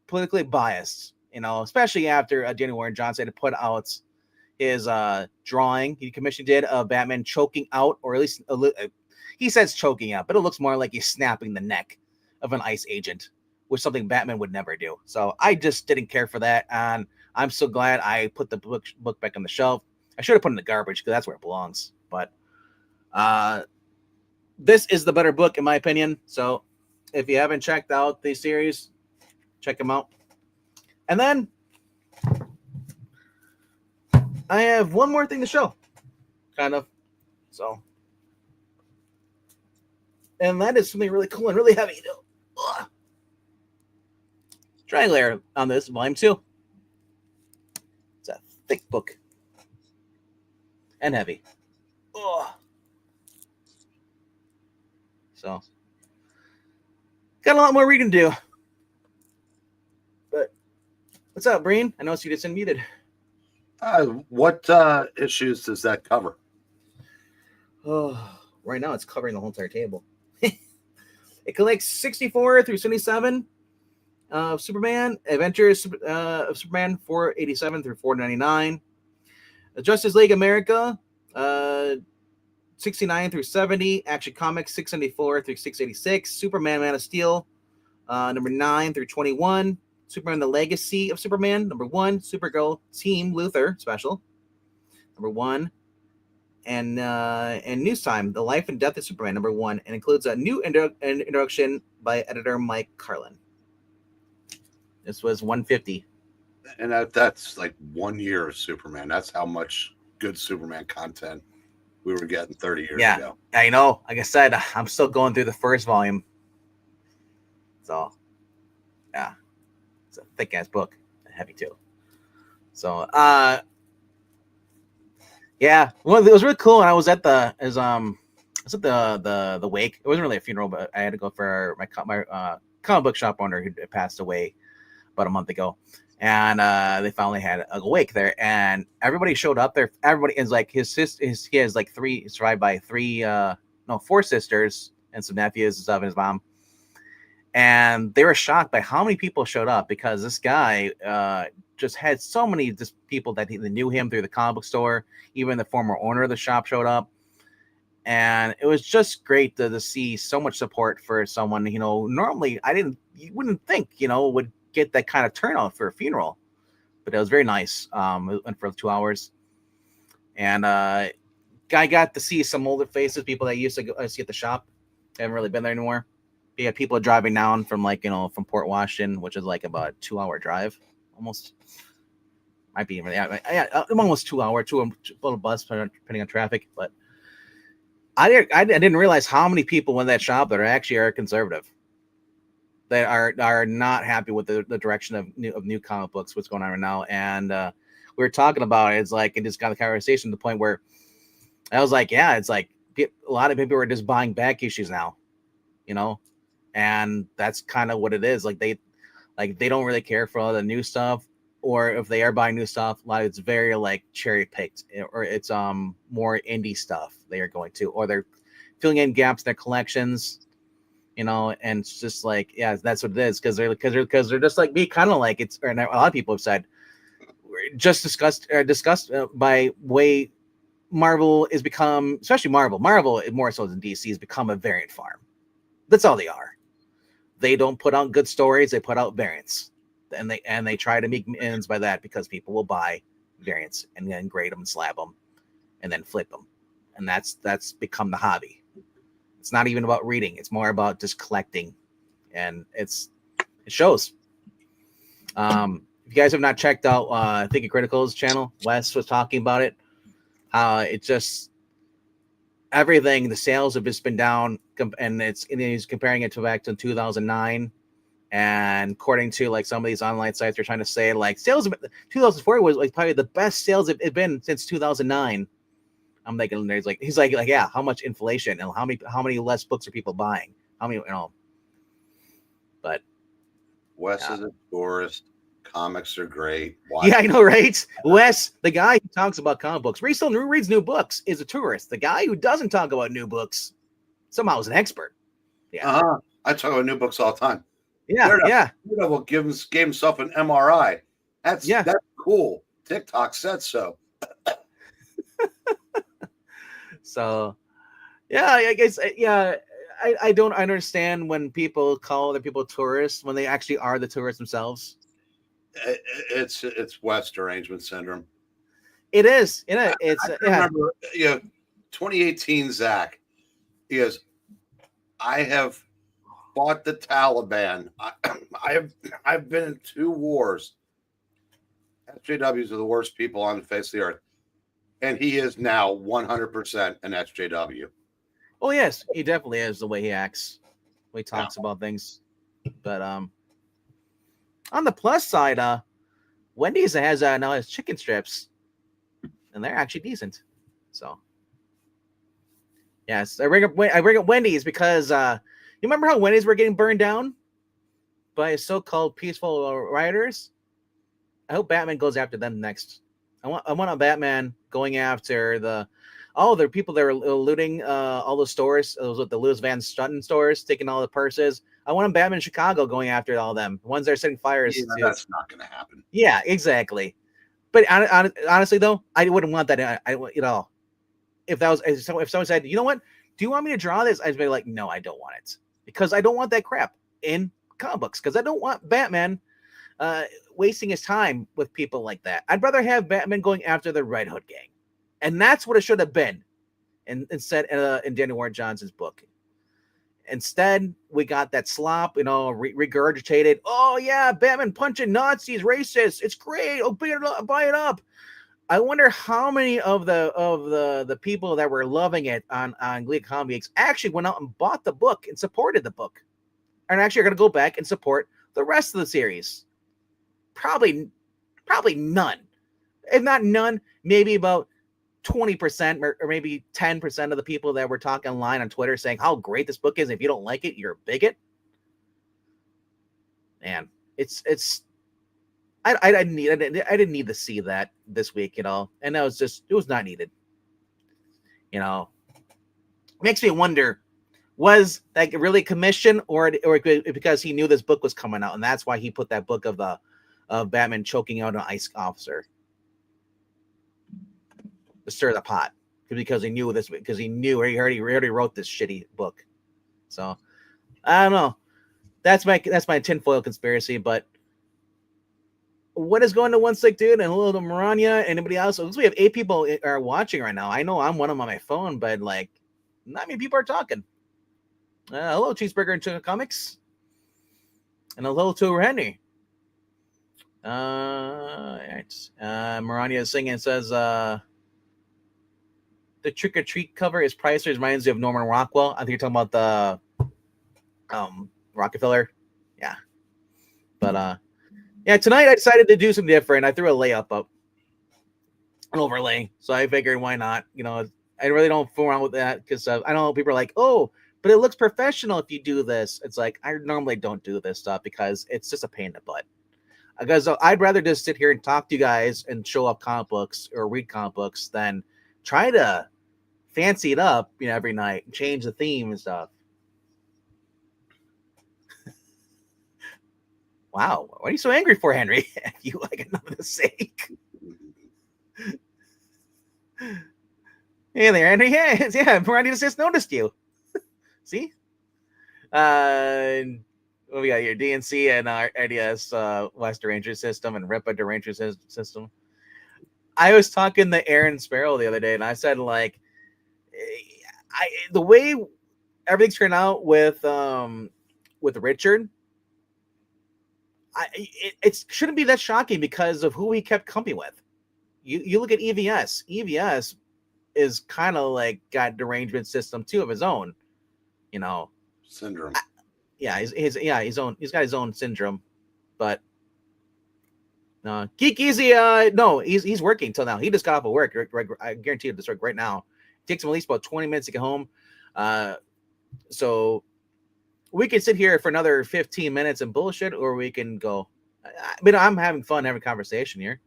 politically biased, especially after Danny Warren Johnson had to put out his drawing he commissioned of Batman choking out, or at least he says choking out, but it looks more like he's snapping the neck of an ICE agent, which is something Batman would never do. So I just didn't care for that. And I'm so glad I put the book back on the shelf. I should have put it in the garbage because that's where it belongs. But this is the better book in my opinion. So if you haven't checked out the series, check them out. And then I have one more thing to show, kind of. So, and that is something really cool and really heavy. Triangular on this, volume 2. It's a thick book and heavy. So, got a lot more reading to do. But what's up, Breen? I noticed you just unmuted. What issues does that cover? Oh, right now it's covering the whole entire table. It collects 64 through 77 of Superman, Adventures of Superman 487 through 499, Justice League America 69 through 70, Action Comics 674 through 686, Superman Man of Steel number 9 through 21, Superman The Legacy of Superman number 1, Supergirl Team Luthor special number 1, and News Time The Life and Death of Superman number 1, and includes a new introduction by editor Mike Carlin. This was 150, and that's like 1 year of Superman. That's how much good Superman content we were getting 30 years ago. I know. Like I said, I'm still going through the first volume. So, yeah. It's a thick ass book. Heavy too. So, yeah. Well, it was really cool. And I was at the wake. It wasn't really a funeral, but I had to go for my comic book shop owner who passed away about a month ago. And they finally had a wake there, and everybody showed up there. Everybody is like his sister. He has like survived by 4 sisters and some nephews and stuff, and his mom. And they were shocked by how many people showed up, because this guy just had so many just people that knew him through the comic book store. Even the former owner of the shop showed up, and it was just great to see so much support for someone. Normally you wouldn't think would get that kind of turnout for a funeral, but it was very nice. It went for 2 hours, and I got to see some older faces, people that used to go see at the shop. I haven't really been there anymore. You got people driving down from from Port Washington, which is like about a 2-hour drive, almost. Might be even almost 2 hour, little bus depending on traffic. But I didn't realize how many people in that shop that are conservative. That are not happy with the direction of new comic books, what's going on right now. And we were talking about it. It's like it just got the conversation to the point where I was like, yeah, it's like a lot of people are just buying back issues now, and that's kind of what it is. Like they don't really care for all the new stuff. Or if they are buying new stuff, a lot of it's very like cherry picked, or it's more indie stuff they are going to, or they're filling in gaps in their collections, and it's just like, yeah, that's what it is, because they're just like me, kind of like it's. And a lot of people have said, just discussed by way Marvel is become, especially Marvel more so than DC, has become a variant farm. That's all they are. They don't put out good stories; they put out variants. And they try to make ends by that, because people will buy variants and then grade them and slab them and then flip them, and that's become the hobby. It's not even about reading; it's more about just collecting, and it shows. If you guys have not checked out Thinking Critical's channel, Wes was talking about it. It just everything, the sales have just been down, and he's comparing it to back to 2009. And according to like some of these online sites, they're trying to say like sales of 2004 was like probably the best sales it's been since 2009. I'm thinking he's like yeah, how much inflation and how many less books are people buying? How many, But Wes is a tourist. Comics are great. Yeah, I know, right? Wes, the guy who talks about comic books, reads new books, is a tourist. The guy who doesn't talk about new books somehow is an expert. Yeah. I talk about new books all the time. Yeah. Daredevil gave himself an MRI. That's cool. TikTok said so. So, yeah, I guess, I don't understand when people call other people tourists when they actually are the tourists themselves. It's West derangement syndrome. It is. I remember, 2018, Zach. He goes, I have fought the Taliban. I've been in 2 wars. SJWs are the worst people on the face of the earth. And he is now 100% an SJW. Oh, yes. He definitely is, the way he acts. The way he talks about things. But on the plus side, Wendy's now has chicken strips. And they're actually decent. So, yes. I bring up Wendy's because... you remember how Wendy's were getting burned down by so-called peaceful rioters? I hope Batman goes after them next. I want a Batman going after the people that are looting all the stores, the Louis Van Struten stores, taking all the purses. I want a Batman in Chicago going after all them. The ones that are setting fires. Yeah, that's not going to happen. Yeah, exactly. But honestly, though, I wouldn't want that. If someone said, you know what, do you want me to draw this? I'd be like, no, I don't want it. Because I don't want that crap in comic books. Because I don't want Batman wasting his time with people like that. I'd rather have Batman going after the Red Hood gang. And that's what it should have been. Instead, in Daniel Warren Johnson's book. Instead, we got that slop, regurgitated. Oh, yeah, Batman punching Nazis, racist. It's great. Oh, buy it up. I wonder how many of the people that were loving it on Glee Comics actually went out and bought the book and supported the book, and actually are going to go back and support the rest of the series. Probably none. If not none, maybe about 20% or maybe 10% of the people that were talking online on Twitter saying how great this book is. If you don't like it, you're a bigot. Man, it's. I didn't need to see that this week, and that was it was not needed. Makes me wonder, was that really commission or because he knew this book was coming out, and that's why he put that book of Batman choking out an ICE officer to stir the pot, because he knew this, because he already wrote this shitty book. So I don't know. That's my tinfoil conspiracy, but what is going to One Slick Dude and hello to Maranya? Anybody else? Looks we have 8 people are watching right now. I know I'm one of them on my phone, but like not many people are talking. Hello, Cheeseburger and Chicken Comics. And hello to Henry. Maranya is singing and says the Trick or Treat cover is priceless. Reminds you of Norman Rockwell. I think you're talking about the Rockefeller. Yeah. But yeah, tonight I decided to do something different. I threw a layup up, an overlay. So I figured why not? You know, I really don't fool around with that because I know people are like, oh, but it looks professional if you do this. It's like I normally don't do this stuff because it's just a pain in the butt. Because I'd rather just sit here and talk to you guys and show up comic books or read comic books than try to fancy it up, you know, every night and change the theme and stuff. Wow, what are you so angry for, Henry? You like another sake. Hey there, Henry. Yeah, Brandy just noticed you. See? What we got here? DNC and RDS West Ranger system and RIPA Ranger system. I was talking to Aaron Sparrow the other day, and I said, like, the way everything's turned out with Richard, it shouldn't be that shocking because of who he kept company with. You look at EVS. EVS is kind of like got derangement system too of his own, you know, syndrome. He's got his own syndrome, but Geekeasy, no, he's working till now. He just got off of work. I guarantee you this work right now. It takes him at least about 20 minutes to get home. So we can sit here for another 15 minutes and bullshit, or we can go. But I'm having fun having a conversation here.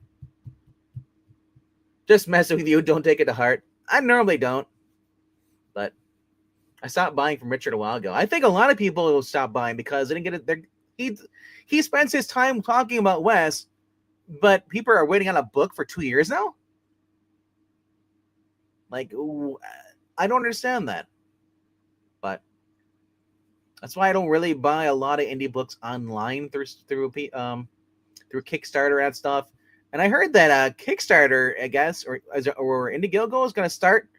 Just messing with you. Don't take it to heart. I normally don't, but I stopped buying from Richard a while ago. I think a lot of people will stop buying because they didn't get it. He spends his time talking about Wes, but people are waiting on a book for 2 years now. Like, I don't understand that. But that's why I don't really buy a lot of indie books online through Kickstarter and stuff. And I heard that Kickstarter, I guess, or Indiegogo is going to start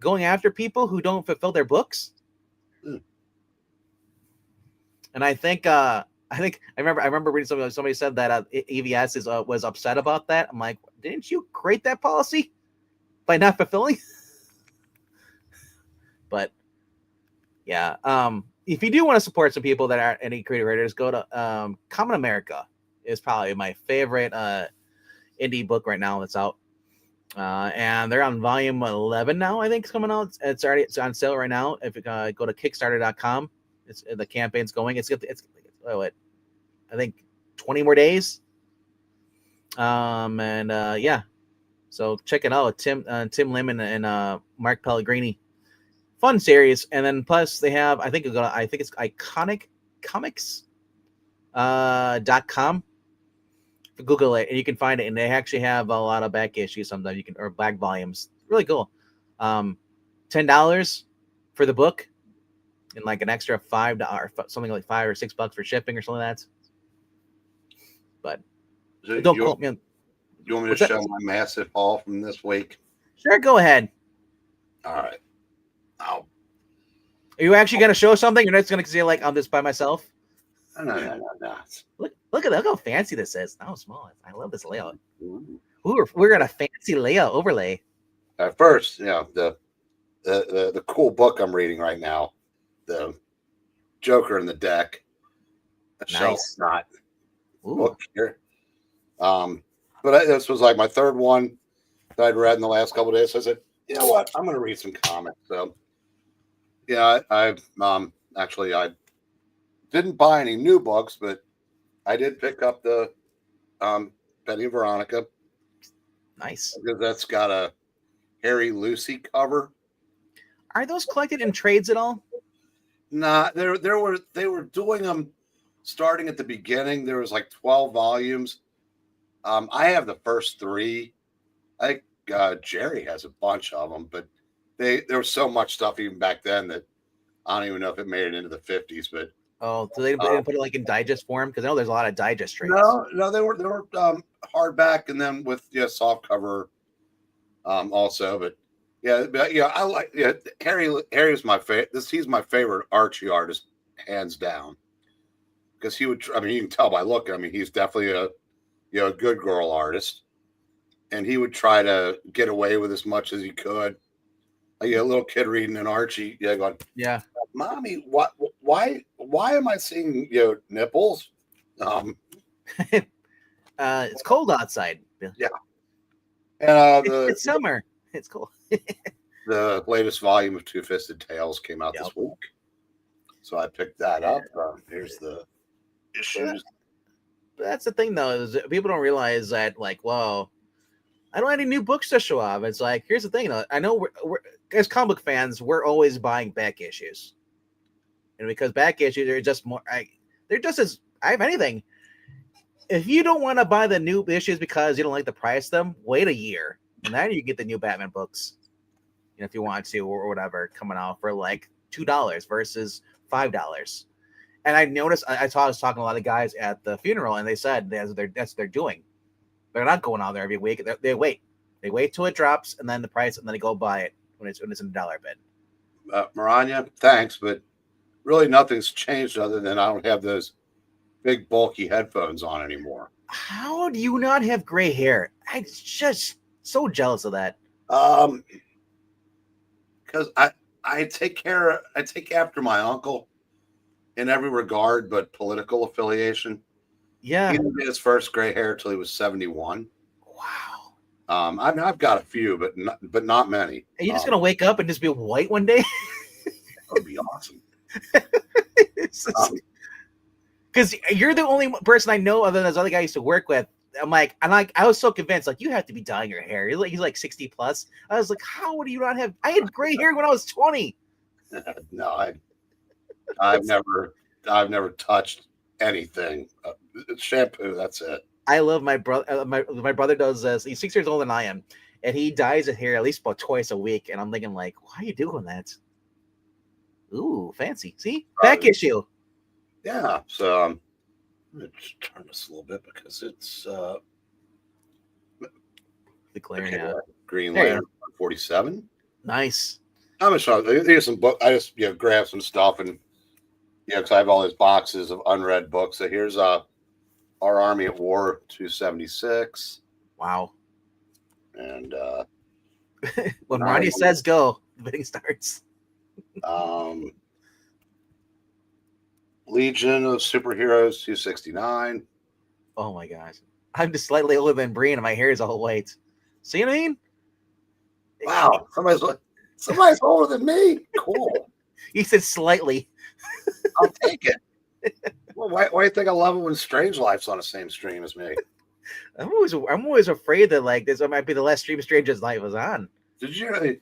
going after people who don't fulfill their books. And I think I remember reading somebody said that EVS was upset about that. I'm like, didn't you create that policy by not fulfilling? But yeah, if you do want to support some people that aren't any creative writers, go to Common America is probably my favorite indie book right now that's out. And they're on volume 11 now. I think it's coming out. It's on sale right now. If you go to Kickstarter.com, the campaign's going. It's I think 20 more days. Yeah, so check it out. Tim Lemon and Mark Pellegrini, fun series. And then plus they have I think it's iconiccomics.com. Google it and you can find it, and they actually have a lot of back issues sometimes you can, or back volumes. Really cool. $10 for the book and like an extra $5, something like $5 or $6 for shipping or something like that. But so don't quote me on. You want me to show my massive haul from this week? Sure, go ahead. All right. Are you actually going to show something? You're not going to say like I'm just by myself? No. Look how fancy this is. How small. I love this layout. Ooh, we're gonna fancy layout overlay. At first, you know, the cool book I'm reading right now, the Joker in the Deck. Nice. Not book here. But this was like my third one that I'd read in the last couple of days. So I said, you know what? I'm gonna read some comics. So yeah, I didn't buy any new books, but I did pick up the Betty and Veronica. Nice. Because that's got a Harry Lucy cover. Are those collected in trades at all? Nah, they were doing them starting at the beginning. There was like 12 volumes. I have the first 3. I think Jerry has a bunch of them, but there was so much stuff even back then that I don't even know if it made it into the 50s, but Oh, so they didn't put it like in digest form because I know there's a lot of digest trades. No, they were hardback and then with soft cover also, but I like Harry was my favorite. He's my favorite Archie artist, hands down, because he would. I mean, you can tell by look. I mean, he's definitely a good girl artist, and he would try to get away with as much as he could. Like a little kid reading an Archie, going, Yeah. "Mommy, why am I seeing nipples?" It's cold outside. Yeah, and It's summer. It's cold. the latest volume of Two Fisted Tales came out this week, so I picked that up. Here's the issues. But that's the thing, though, is that people don't realize that, like, whoa, I don't have any new books to show off. It's like, here's the thing, though. I know we're as comic book fans, we're always buying back issues, and because back issues are just more, they're just as I have anything. If you don't want to buy the new issues because you don't like the price of them, wait a year, and then you can get the new Batman books. If you want to, or whatever, coming out for like $2 versus $5. And I noticed I was talking to a lot of guys at the funeral, and they said that's what they're doing. They're not going out there every week. They wait till it drops, and then the price, and then they go buy it when it's in the dollar bid. Maranya, thanks, but really nothing's changed other than I don't have those big bulky headphones on anymore. How do you not have gray hair? I'm just so jealous of that. Because I take after my uncle in every regard, but political affiliation. Yeah, he didn't get his first gray hair till he was 71. Wow. I've got a few, but not many. Are you just gonna wake up and just be white one day? That would be awesome. Because you're the only person I know other than this other guy I used to work with. I was so convinced, like, you have to be dyeing your hair. He's like 60 plus. I was like, how do you not have? I had gray hair when I was 20. No, I've never touched anything. Shampoo, that's it. I love my brother. My brother does this. He's 6 years older than I am, and he dyes his hair at least about twice a week. And I'm thinking, like, why are you doing that? Ooh, fancy. See, back issue. Yeah. So I'm gonna just turn this a little bit because it's declaring out. Green Lantern 47. Nice. I'm gonna show you. Here's some book. I just grab some stuff and because I have all these boxes of unread books. So here's Our Army at War 276. Wow. And when Ronnie says go, the bidding starts. Legion of Superheroes 269. Oh my gosh. I'm just slightly older than Breen and my hair is all white. See what I mean? Wow. Somebody's older than me. Cool. He said slightly. I'll take it. Well, why do you think I love it when Strange Life's on the same stream as me? I'm always afraid that like this might be the last stream Strange's Life was on. Did you when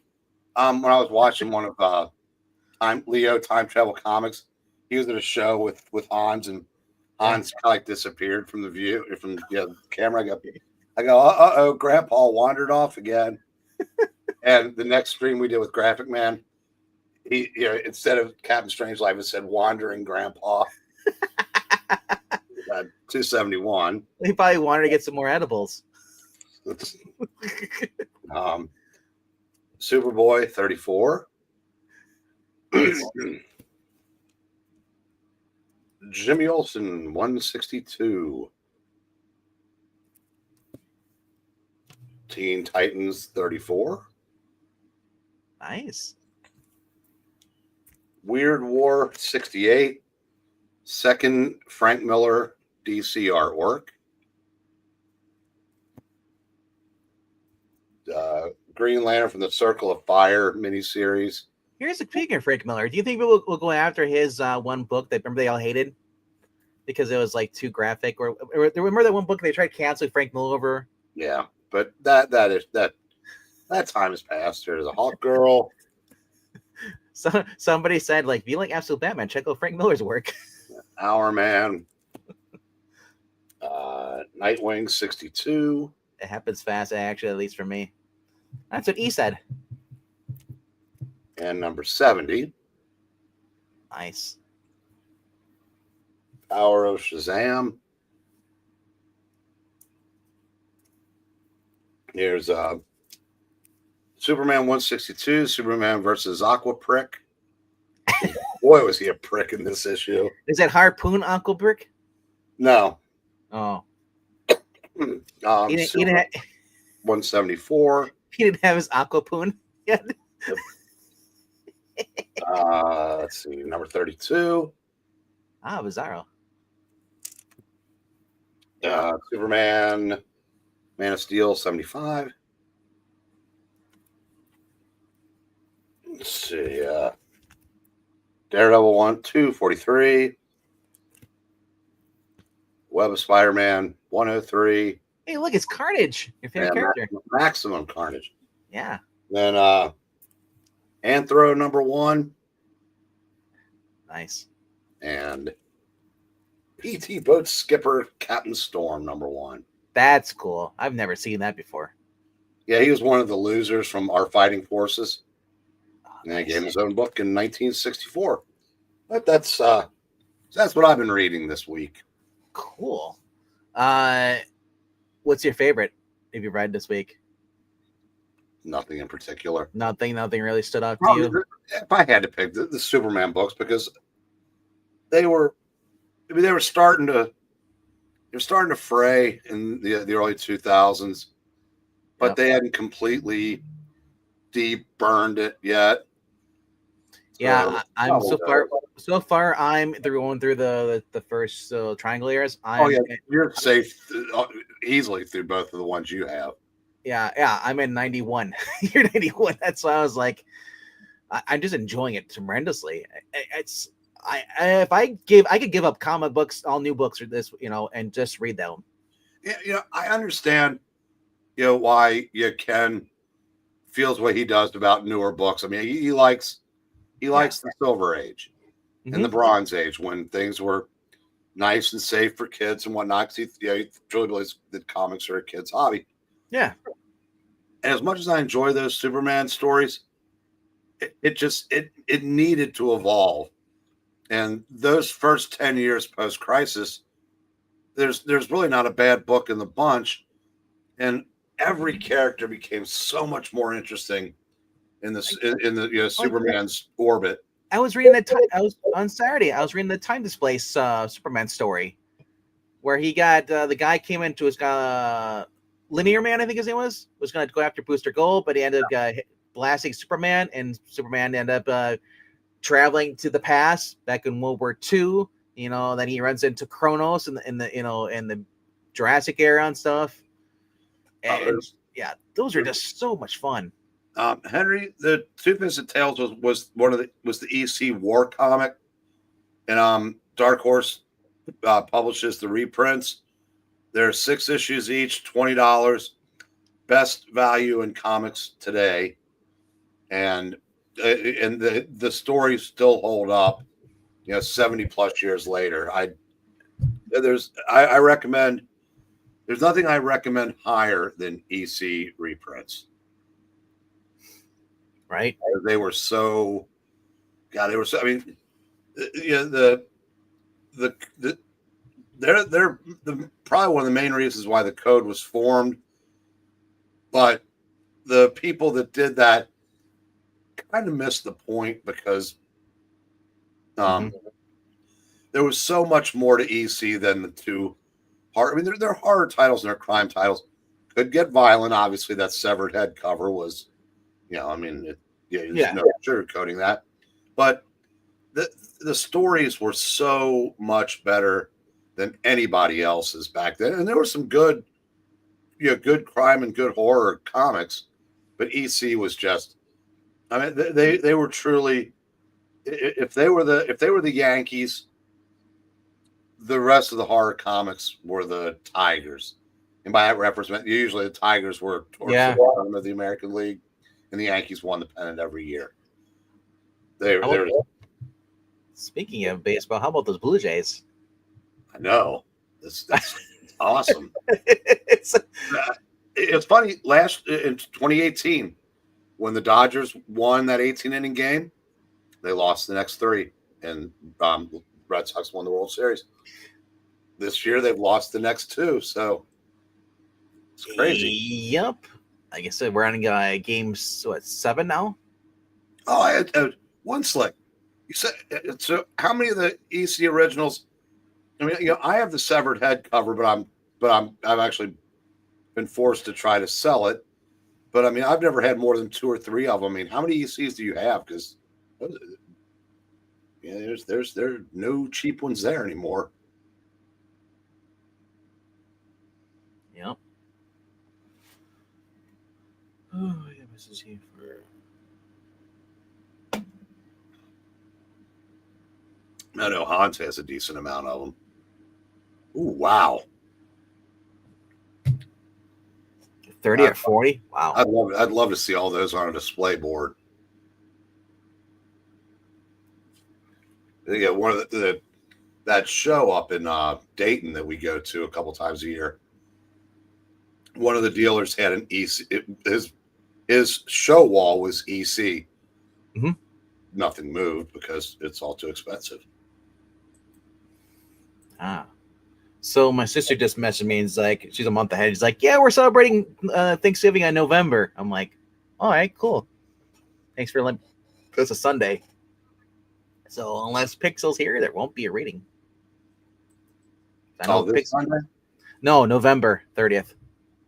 I was watching one of Time Travel Comics, he was at a show with Hans, and Hans kind of like disappeared from the view from the camera. I go, Grandpa wandered off again. And the next stream we did with Graphic Man, he instead of Captain Strangelove, it said Wandering Grandpa. 271. He probably wanted to get some more edibles. Superboy 34. Jimmy Olsen 162. Teen Titans 34. Nice. Weird War 68. Second Frank Miller DC artwork. Green Lantern from the Circle of Fire miniseries. Here's a peek at Frank Miller. Do you think people will go after his one book that remember they all hated because it was like too graphic? Or remember that one book they tried canceling Frank Miller over? Yeah, but that time has passed. There's a Hawk Girl. So somebody said, like, if you like Absolute Batman, check out Frank Miller's work. Hour Man. Nightwing 62. It happens fast, actually, at least for me. That's what he said. And number 70. Nice. Power of Shazam. Here's Superman 162, Superman versus Aqua Prick. Boy, was he a prick in this issue. Is that Harpoon Uncle Brick? No. Oh. He didn't 174. He didn't have his Aquapoon yet. Let's see, number 32. Bizarro. Superman, Man of Steel 75. Let's see, Daredevil 243. Web of Spider-Man 103. Hey, look, it's Carnage, your favorite character. Maximum Carnage. Yeah. Then Anthro number 1. Nice. And PT Boat Skipper Captain Storm number 1. That's cool. I've never seen that before. Yeah, he was one of the losers from Our Fighting Forces. And he Nice. gave him his own book in 1964. But that's what I've been reading this week. Cool. What's your favorite if you read this week? Nothing in particular. Nothing really stood out to you? If I had to pick the Superman books, because they were starting to fray in the early 2000s, but Yep. they hadn't completely deep burned it yet. Yeah, So, I'm so far I'm going through the first triangle eras. You're safe easily through both of the ones you have. Yeah, I'm in 91. You're 91. That's why I was like, I'm just enjoying it tremendously. If I could give up comic books, all new books, or this, and just read them. Yeah, I understand, why Ken feels what he does about newer books. I mean, he likes the Silver Age and the Bronze Age, when things were nice and safe for kids and whatnot. He truly believes that comics are a kid's hobby. Yeah. And as much as I enjoy those Superman stories, it needed to evolve. And those first 10 years post-crisis, there's really not a bad book in the bunch. And every character became so much more interesting in the Superman's orbit. I was reading on Saturday. I was reading the Time Displaced Superman story, where he got the guy came into his Linear Man, I think his name was going to go after Booster Gold, but he ended up blasting Superman, and Superman ended up traveling to the past back in World War II. Then he runs into Kronos in the Jurassic era and stuff. And those are just so much fun. Henry, the Two-Fisted Tales was the EC War comic, and Dark Horse publishes the reprints. There are 6 issues each, $20, best value in comics today, and the stories still hold up, 70 plus years later. I recommend. There's nothing I recommend higher than EC reprints. Right? They were so. I mean, they're probably one of the main reasons why the code was formed. But the people that did that kind of missed the point, because there was so much more to EC than the two horror. I mean, they're horror titles and they're crime titles. Could get violent. Obviously, that severed head cover was, I mean, there's no sugarcoating that. But the stories were so much better than anybody else's back then, and there were some good, good crime and good horror comics. But EC was just, I mean, they were truly, if they were the Yankees, the rest of the horror comics were the Tigers. And by that reference, usually the Tigers were towards the bottom of the American League, and the Yankees won the pennant every year. Speaking of baseball, how about those Blue Jays? I know. That's awesome. It's funny. In 2018, when the Dodgers won that 18-inning game, they lost the next 3, and Red Sox won the World Series. This year they've lost the next two, so it's crazy. Yep. Like I said, we're on game 7 now. Oh, I had one slick. You said so. How many of the EC originals? I mean, I have the severed head cover, but I've actually been forced to try to sell it. But I mean, I've never had more than 2 or 3 of them. I mean, how many ECs do you have? Because there's no cheap ones there anymore. Yep. Oh, yeah, this is here for. I know Hans has a decent amount of them. Ooh, wow. 30 or 40? Wow. I'd love to see all those on a display board. Yeah, one of that show up in Dayton that we go to a couple times a year. One of the dealers had an EC. His show wall was EC. Mm-hmm. Nothing moved because it's all too expensive. So my sister just messaged me and is like, she's a month ahead. She's like, yeah, we're celebrating Thanksgiving in November. I'm like, all right, cool. Thanks for letting. It's a Sunday. So unless Pixel's here, there won't be a reading. I know this Sunday? No, November 30th.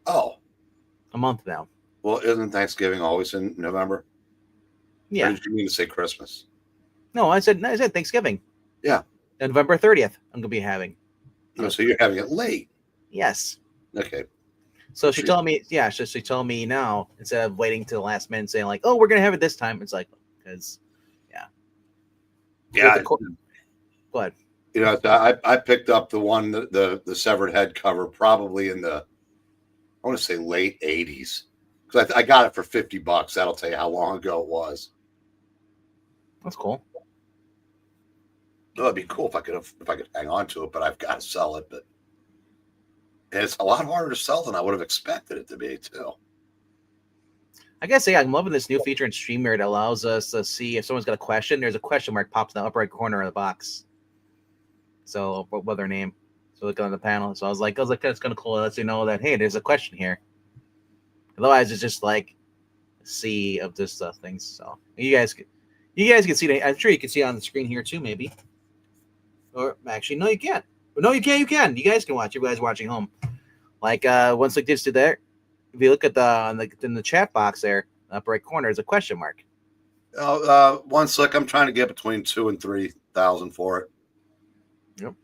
Oh. A month now. Well, isn't Thanksgiving always in November? Yeah. Or did you mean to say Christmas? No, I said Thanksgiving. Yeah. November 30th, I'm going to be having. Oh, so you're having it late. Yes. Okay. So she told me, she told me now, instead of waiting till the last minute saying like, oh, we're going to have it this time. It's like, because, yeah. Yeah. Go ahead. I picked up the one, the severed head cover probably in the, I want to say late 80s. Because I got it for $50. That'll tell you how long ago it was. That's cool. Oh, it'd be cool if I could hang on to it, but I've got to sell it. But it's a lot harder to sell than I would have expected it to be, too. I guess, yeah, I'm loving this new feature in StreamYard. It allows us to see if someone's got a question. There's a question mark pops in the upper right corner of the box. So, what their name? So, look on the panel. So, I was like, that's kind of cool. It lets you know that, hey, there's a question here. Otherwise, it's just like a sea of this things. So, you guys can see that. I'm sure you can see it on the screen here, too, maybe. Or actually, no, you can't. No, you can. You can. You guys can watch. You guys watching home. Like once like this to there, if you look at in the chat box there, upper right corner, is a question mark. One sec. I'm trying to get between 2,000 and 3,000 for it. Yep.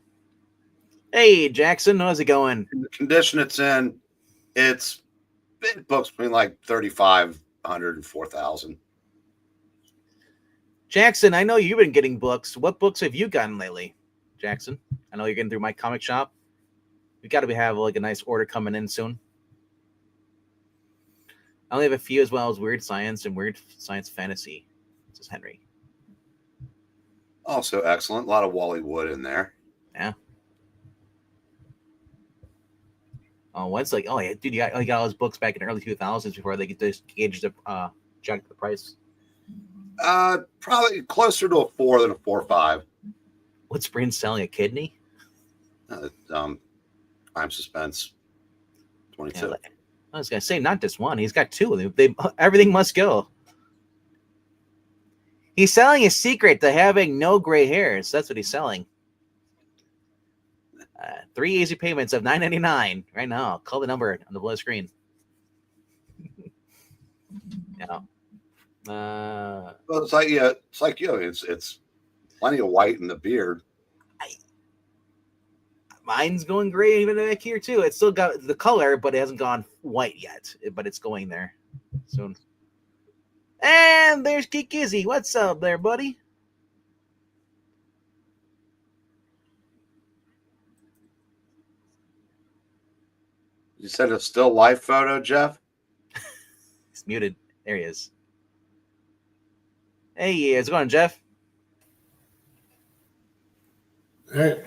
Hey, Jackson, how's it going? In the condition it's in, it's big books between like 3,500 and 4,000. Jackson, I know you've been getting books. What books have you gotten lately, Jackson? I know you're getting through my comic shop. We got to have like a nice order coming in soon. I only have a few as well as Weird Science and Weird Science Fantasy. This is Henry. Also excellent. A lot of Wally Wood in there. Yeah. Oh, what's like? Oh yeah, dude, you got all those books back in the early 2000s before they get this gauge the jack the price. Probably closer to a 4 than a 4.5. What's Bryn selling? A kidney? Time Suspense 22. Yeah, I was gonna say not just one. He's got 2. They everything must go. He's selling a secret to having no gray hairs. That's what he's selling. 3 easy payments of $9.99 right now. Call the number on the below screen. Yeah. Well, it's like it's plenty of white in the beard. Mine's going gray even back here too. It's still got the color, but it hasn't gone white yet. But it's going there soon. And there's Geekeasy. What's up there, buddy? You said a still life photo, Jeff? He's muted. There he is. Hey, how's it going, Jeff? Hey.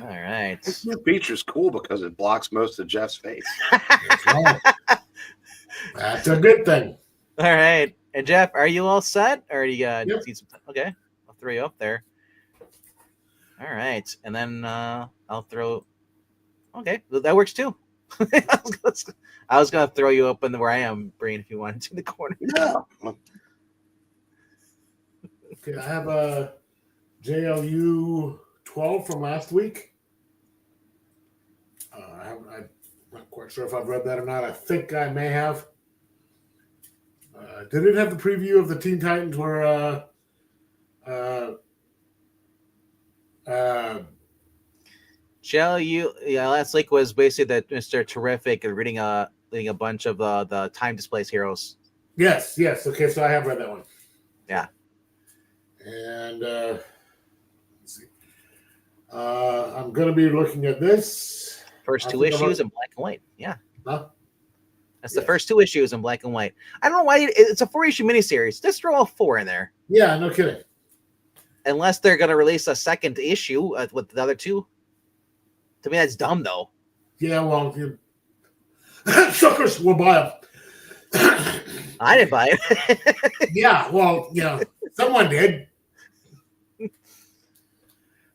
All right. This new feature's cool because it blocks most of Jeff's face. That's right. That's a good thing. All right. And Jeff, are you all set? Or you got Yep. okay? Well, throw you up there. All right, and then I'll throw. Okay, that works too. I was gonna throw you up in where I am, Brain, if you wanted to in the corner. Yeah. Okay, I have a JLU 12 from last week. I'm not quite sure if I've read that or not. I think I may have. Did it have the preview of the Teen Titans where Last week was basically that Mr. Terrific and reading a bunch of the time displaced heroes. Yes. Okay, so I have read that one. Yeah. And let's see. I'm going to be looking at this. First two issues in black and white. Yeah. Huh? That's the first two issues in black and white. I don't know why it's a 4-issue miniseries. Just throw all 4 in there. Yeah, no kidding. Unless they're going to release a second issue with the other 2. To me, that's dumb, though. Yeah, well, suckers will buy them. I didn't buy it. Yeah, well, someone did.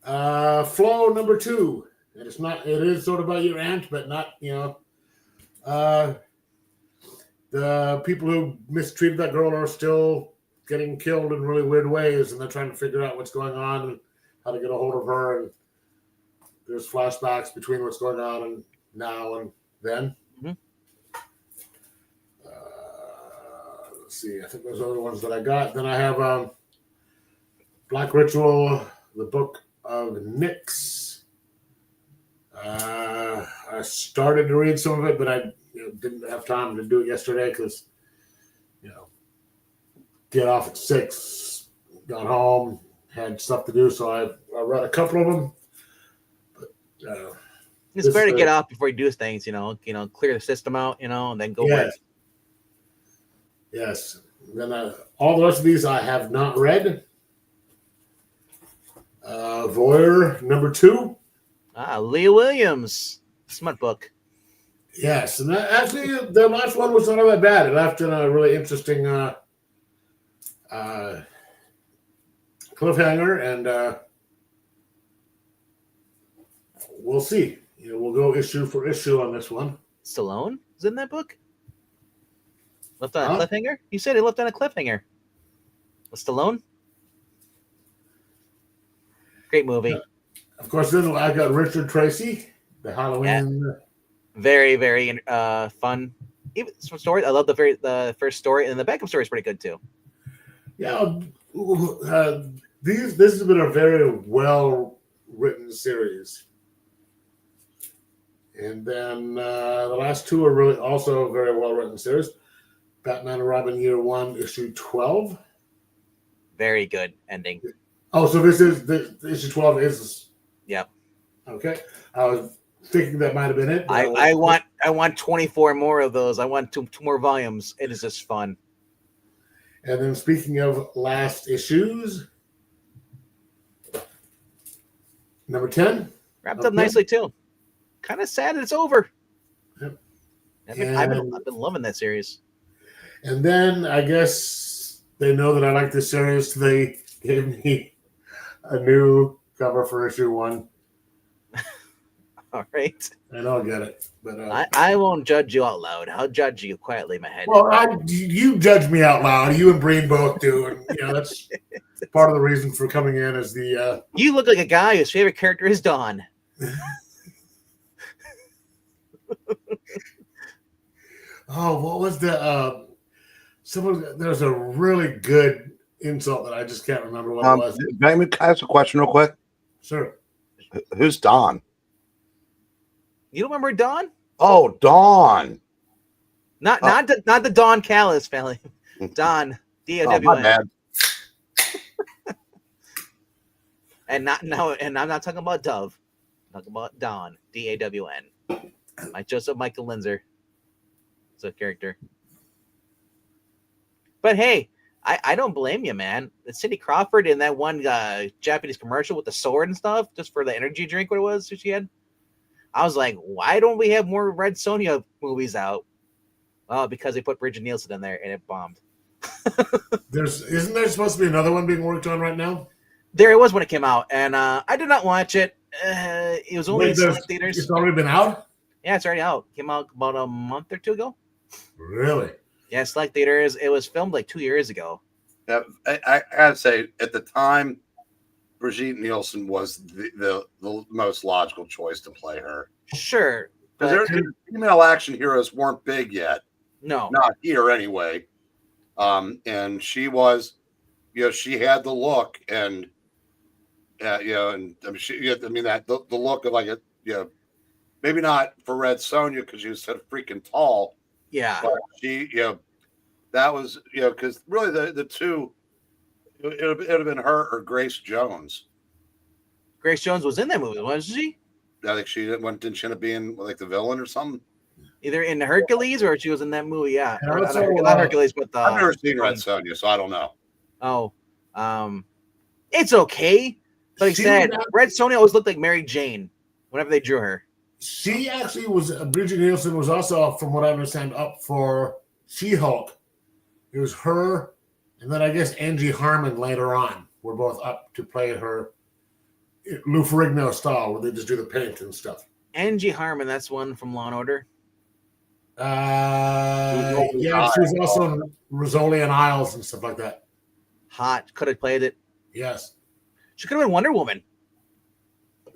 Flow number 2. And it is sort of about your aunt, but not, the people who mistreated that girl are still getting killed in really weird ways, and they're trying to figure out what's going on and how to get a hold of her. And there's flashbacks between what's going on and now and then. Mm-hmm. Let's see. I think those are the ones that I got. Then I have Black Ritual, the Book of Nyx. I started to read some of it, but I didn't have time to do it yesterday because, get off at 6, got home, had stuff to do, so I read a couple of them. But it's better to get off before you do things, clear the system out, and then go work. Yes. Then all the rest of these I have not read. Voyeur number 2. Leah Williams, smut book. Yes, and actually the last one was not all that bad. It left in a really interesting cliffhanger, and we'll see. We'll go issue for issue on this one. Stallone is in that book? Left on a cliffhanger? You said he left on a cliffhanger. Was Stallone? Great movie. Of course, then I got Richard Tracy, the Halloween. Yeah. Very, very fun. Even some stories. I love the first story, and the backup story is pretty good too. Yeah, this has been a very well written series, and then the last 2 are really also very well written series. Batman and Robin Year 1, issue 12. Very good ending. Oh, so this issue 12 is. Yep. Okay, I was thinking that might have been it. I want 24 more of those. I want two more volumes. It is just fun. And then speaking of last issues, number 10 wrapped up nicely too. Kind of sad it's over. Yep. I've been loving that series. And then I guess they know that I like this series. So they gave me a new cover for issue 1. All right. And I'll get it. But I won't judge you out loud. I'll judge you quietly in my head. Well, you judge me out loud. You and Breen both do. And that's part of the reason for coming in is the... You look like a guy whose favorite character is Dawn. Oh, what was the... there's a really good insult that I just can't remember what it was. Can I ask a question real quick? Sure. Who's Don? You don't remember Dawn? Oh, Dawn. Not the Don Callis family. Don. D-O-W-N. Oh, my bad. And I'm not talking about Dove. I'm talking about Don. D-A-W-N. Like Joseph Michael Linzer. It's a character. But hey, I don't blame you, man. Cindy Crawford in that one Japanese commercial with the sword and stuff, just for the energy drink, what it was that she had. I was like, why don't we have more Red Sonja movies out? Oh, because they put Bridget Nielsen in there and it bombed. Isn't there supposed to be another one being worked on right now? There it was when it came out, and I did not watch it. It was only in select theaters. It's already been out? Yeah, it's already out. Came out about a month or two ago. Really? Yeah, select theaters. It was filmed like 2 years ago. Yeah, I gotta say, at the time, Brigitte Nielsen was the most logical choice to play her. Sure. Because female action heroes weren't big yet. No. Not here anyway. And she was, she had the look and, and I mean, that the look of like a, maybe not for Red Sonja because she was so freaking tall. Yeah. But she, that was, because really the two, it would have been her or Grace Jones. Grace Jones was in that movie, wasn't she? I think didn't she end up being like the villain or something? Either in Hercules or she was in that movie, yeah. And Or, also, not Hercules, but the. I've never seen Red Sonja, so I don't know. Oh, it's okay. But he said Red Sonja always looked like Mary Jane whenever they drew her. She actually was. Bridget Nielsen was also, from what I understand, up for She-Hulk. It was her, and then I guess Angie Harmon later on were both up to play her Lou Ferrigno style, where they just do the paint and stuff. Angie Harmon, that's one from Law and Order. Yeah, she was also in Rizzoli and Isles and stuff like that. Hot, could have played it. Yes. She could have been Wonder Woman.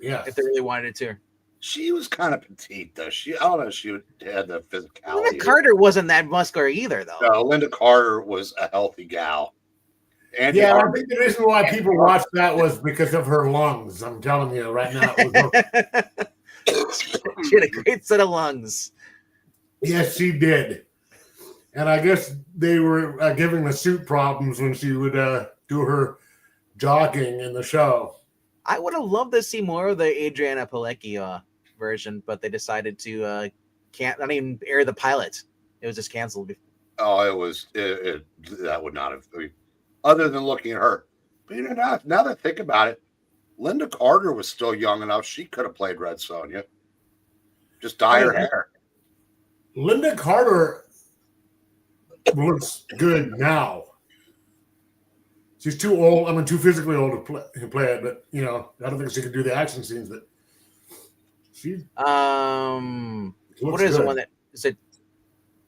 Yeah. If they really wanted it to. She was kind of petite, though. I don't know if she had the physicality. Linda Carter wasn't that muscular either, though. No, Linda Carter was a healthy gal. I think the reason why people watched that was because of her lungs. I'm telling you right now. She had a great set of lungs. Yes, she did. And I guess they were giving the suit problems when she would do her jogging in the show. I would have loved to see more of the Adriana Pilecki version, but they decided to not even air the pilot. It was just canceled. Oh, that would not have. I mean, other than looking at her, but now that I think about it, Linda Carter was still young enough; she could have played Red Sonja. Just dye her hair. Linda Carter looks good now. She's too old. I mean, too physically old to play it, but I don't think she can do the action scenes. But she. What is the one that is it?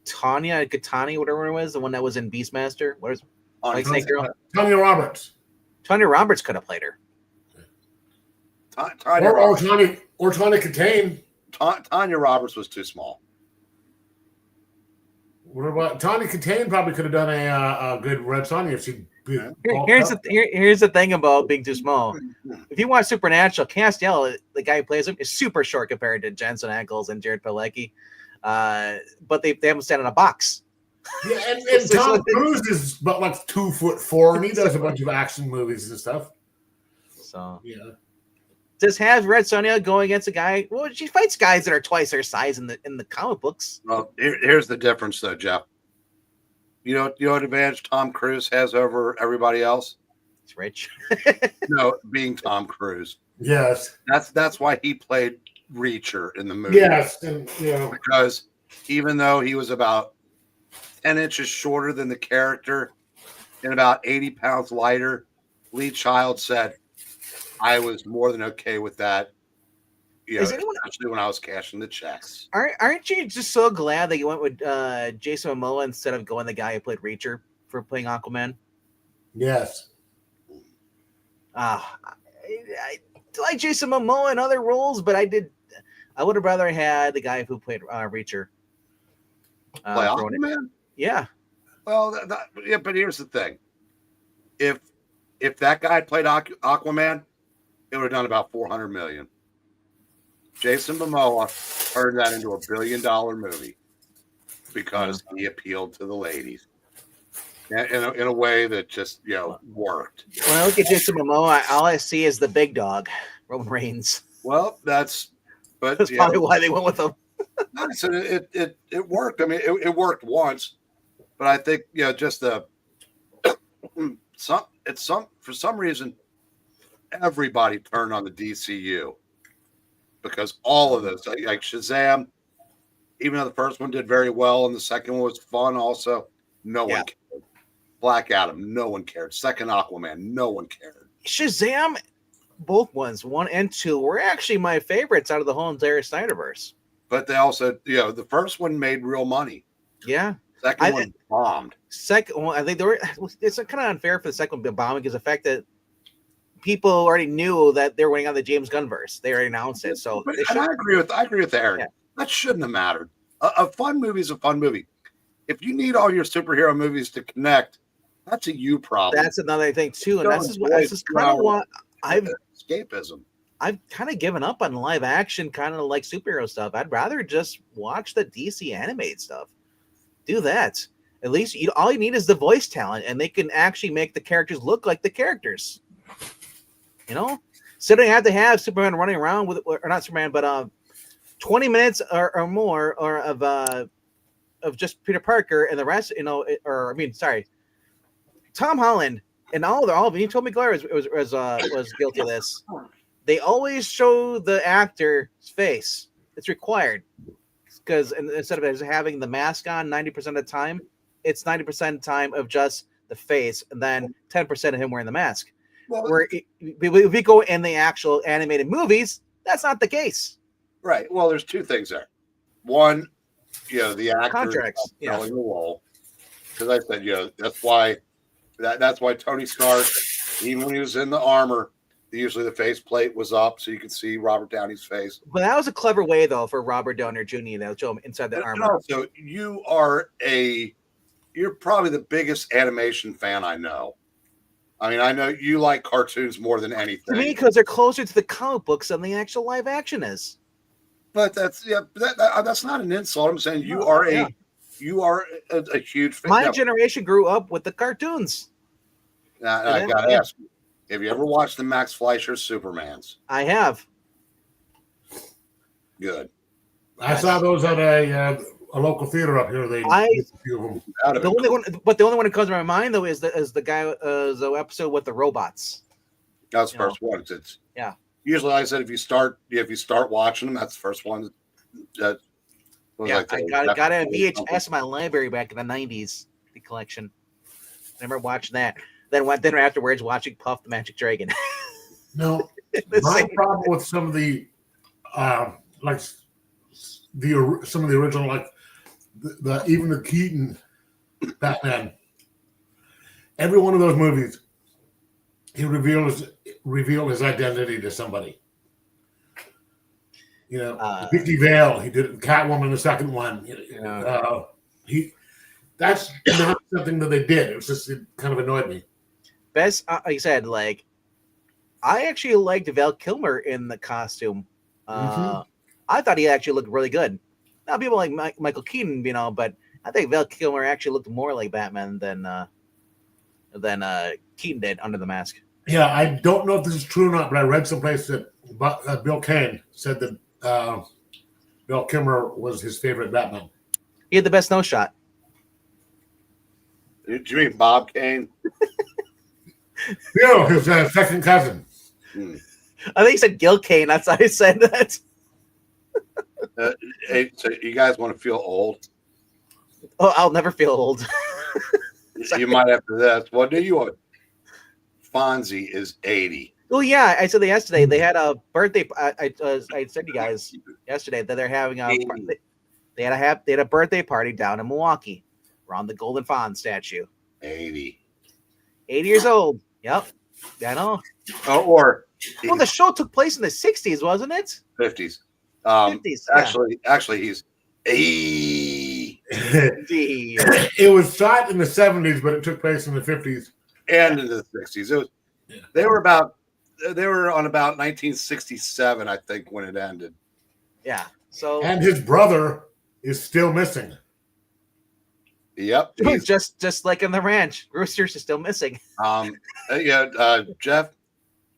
Tanya Gatani, whatever it was, the one that was in Beastmaster. What is White Snake Girl? Tanya Roberts. Tanya Roberts could have played her. Or Tanya Katane. Tanya Roberts was too small. What about Tanya Katane? Probably could have done a good Red Sonja if she. Here's the thing about being too small. If you watch Supernatural, Castiel, the guy who plays him, is super short compared to Jensen Ackles and Jared Padalecki. But they have him stand in a box. Yeah, and Tom Cruise is about like 2'4", and he does a bunch of action movies and stuff. So yeah, just have Red Sonja go against a guy. Well, she fights guys that are twice her size in the comic books. Well, here's the difference, though, Jeff. You know what advantage Tom Cruise has over everybody else? He's rich. No, being Tom Cruise. Yes, that's why he played Reacher in the movie. Yes, and because even though he was about 10 inches shorter than the character and about 80 pounds lighter, Lee Child said, I was more than okay with that. Especially when I was cashing the checks. Aren't you just so glad that you went with Jason Momoa instead of going the guy who played Reacher for playing Aquaman? Yes. I like Jason Momoa in other roles, but I would have rather had the guy who played Reacher. Play Aquaman? Yeah. Well, but here's the thing. If that guy played Aquaman, it would have done about $400 million. Jason Momoa turned that into $1 billion movie because he appealed to the ladies in a way that just worked. When I look at Jason Momoa, all I see is the big dog, Roman Reigns. Well, that's probably why they went with him. So it worked. I mean, it worked once, but I think just for some reason everybody turned on the DCU. Because all of those, like Shazam, even though the first one did very well and the second one was fun also, no one cared. Black Adam, no one cared. Second Aquaman, no one cared. Shazam, both ones, 1 and 2, were actually my favorites out of the whole entire Snyderverse. But they also, the first one made real money. Yeah. Second one bombed. Second one, I think it's kind of unfair for the second one bombing because the fact that people already knew that they were waiting on the James Gunn verse. They already announced it. So and I agree with Aaron. Yeah. That shouldn't have mattered. A fun movie is a fun movie. If you need all your superhero movies to connect, that's a you problem. That's another thing too. And this is kind of what escapism. I've kind of given up on live action, kind of like superhero stuff. I'd rather just watch the DC animated stuff. Do that. At least all you need is the voice talent, and they can actually make the characters look like the characters. So they have to have Superman running around with, or not Superman, but 20 minutes or more of just Peter Parker, and the rest, Tom Holland and all of them. You told me Claire was guilty of this. They always show the actor's face. It's required because instead of having the mask on 90% of the time, it's 90% of the time of just the face, and then 10% of him wearing the mask. Well, where if we go in the actual animated movies, that's not the case. Right. Well, there's two things there. One, the actor contracts, telling the role. Because I said, that's why Tony Stark, even when he was in the armor, usually the faceplate was up so you could see Robert Downey's face. But that was a clever way, though, for Robert Downey Jr. to show him inside the armor. Also, you're probably the biggest animation fan I know. I mean, I know you like cartoons more than anything. To me, because they're closer to the comic books than the actual live action is. But that's not an insult. I'm saying you are a huge fan. My generation grew up with the cartoons. Now, I got to ask you, have you ever watched the Max Fleischer Supermans? I have. Good. I saw those at a local theater up here. The only one that comes to my mind though is the guy the episode with the robots. That's the first one. It's usually, like I said, if you start watching them, that's the first one. I got a VHS in my library back in the '90s. The collection. I remember watching that. Then went dinner afterwards watching Puff the Magic Dragon. No, my problem with some of the some of the original, like even the Keaton Batman. Every one of those movies, he revealed his identity to somebody. Vicky Vale, he did Catwoman, the second one. That's not something that they did. It kind of annoyed me. Best, like I said, I actually liked Val Kilmer in the costume. I thought he actually looked really good. Now people like Michael Keaton, but I think Val Kilmer actually looked more like Batman than Keaton did under the mask. Yeah, I don't know if this is true or not, but I read someplace that Bill Kane said that Val Kilmer was his favorite Batman. He had the best nose shot. Do you mean Bob Kane? His second cousin. I think he said Gil Kane. That's how he said that. Hey, so you guys want to feel old? Oh, I'll never feel old. You might after this. What do you want? Fonzie is 80. Oh yeah, I said that yesterday. They had a birthday. I said to you guys yesterday that they're having they had a birthday party down in Milwaukee around the Golden Fawn statue. 80 years old. Yep, I know. The show took place in the 60s, wasn't it? 50s. 50s. Actually, he's 80. It was shot in the 70s, but it took place in the 50s and in the 60s. They were on about 1967, I think, when it ended. Yeah. So and his brother is still missing. Yep. Just like in the ranch, Rooster's is still missing. Jeff,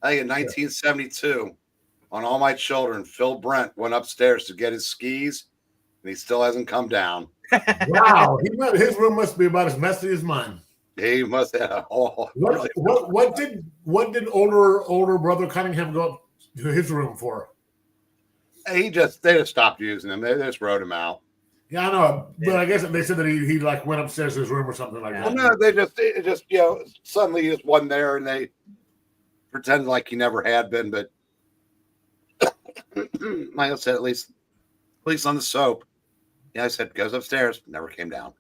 I think in 1972, on All My Children, Phil Brent went upstairs to get his skis, and he still hasn't come down. Wow, his room must be about as messy as mine. He must have. What did older brother Cunningham go up to his room for? They just stopped using him. They just wrote him out. Yeah, I know, but I guess they said that he went upstairs to his room or something like that. Well, no, they just suddenly he just wasn't there, and they pretended like he never had been, but Michael said, at least on the soap. Yeah, I said, goes upstairs, never came down.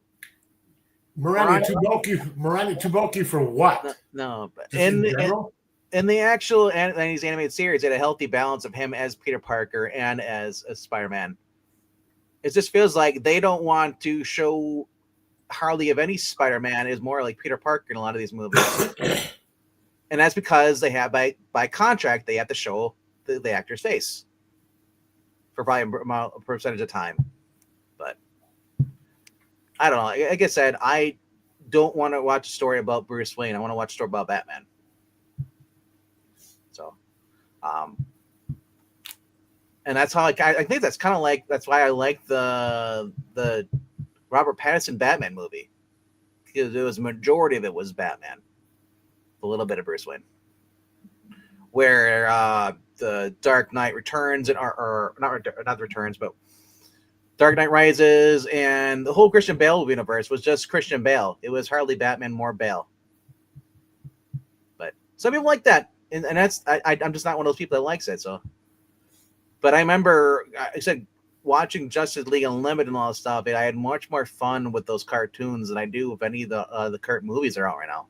Miranda too bulky for what? No, but Just in general? in the actual 90s animated series, it had a healthy balance of him as Peter Parker and as Spider-Man. It just feels like they don't want to show hardly of any Spider-Man is more like Peter Parker in a lot of these movies. And that's because they have by contract, they have to show the actor's face for probably a percentage of time. But I don't know. Like I said, I don't want to watch a story about Bruce Wayne. I want to watch a story about Batman. So, and that's how I think that's kind of like, that's why I like the Robert Pattinson Batman movie, because it was majority of it was Batman, a little bit of Bruce Wayne, where the Dark Knight Returns and or not the Returns, but Dark Knight Rises and the whole Christian Bale universe was just Christian Bale. It was hardly Batman, more Bale. But some people like that, and that's I'm just not one of those people that likes it. So, but I remember I said watching Justice League Unlimited and all that stuff. I had much more fun with those cartoons than I do with any of the current movies that are out right now.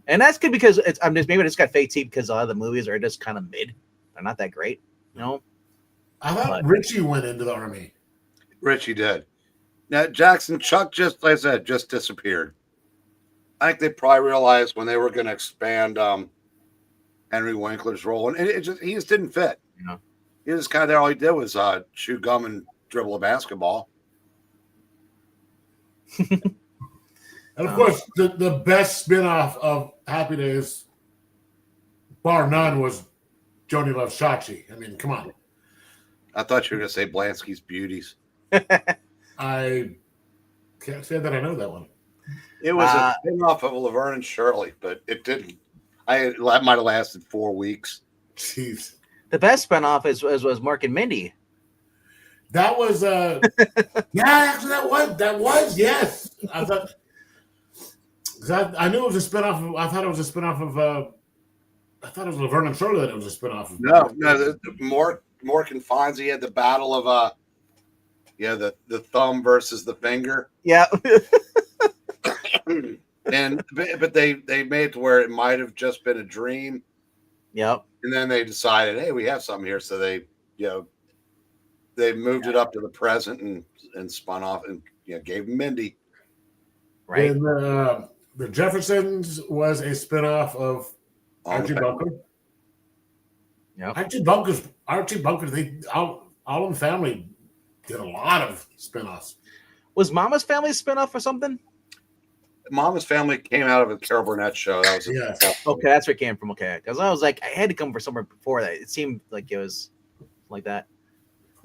And that's good because maybe I just got fake teeth because a lot of the movies are just kind of mid. They're not that great, you know. I thought Richie went into the army. Richie did. Now Jackson Chuck, just like I said, just disappeared. I think they probably realized when they were going to expand Henry Winkler's role, and he just didn't fit. Yeah. He was kind of there. All he did was chew gum and dribble a basketball. And of course, the best spinoff of Happy Days, bar none, was Joni Loves Chachi. I mean, come on. I thought you were going to say Blansky's Beauties. I can't say that I know that one. It was a spinoff of Laverne and Shirley, but it didn't. That might have lasted 4 weeks. Jeez. The best spinoff was Mark and Mindy. That was yeah, actually that was yes. I thought I knew it was a spinoff. I thought it was a spinoff of I thought it was Laverne and Shirley that it was a spinoff of. No, Mork and Fonzie had the battle of the thumb versus the finger. Yeah. But they made it to where it might have just been a dream. Yep. And then they decided, hey, we have something here. So they moved it up to the present and spun off and gave Mindy. Right. And the Jeffersons was a spinoff of Archie Bunker. Yeah. Archie Bunker. They all in the family did a lot of spinoffs. Was Mama's Family a spinoff or something? Mama's Family came out of a Carol Burnett show. That was okay, that's where it came from. Okay, because I was like, I had to come from somewhere before that. It seemed like it was like that.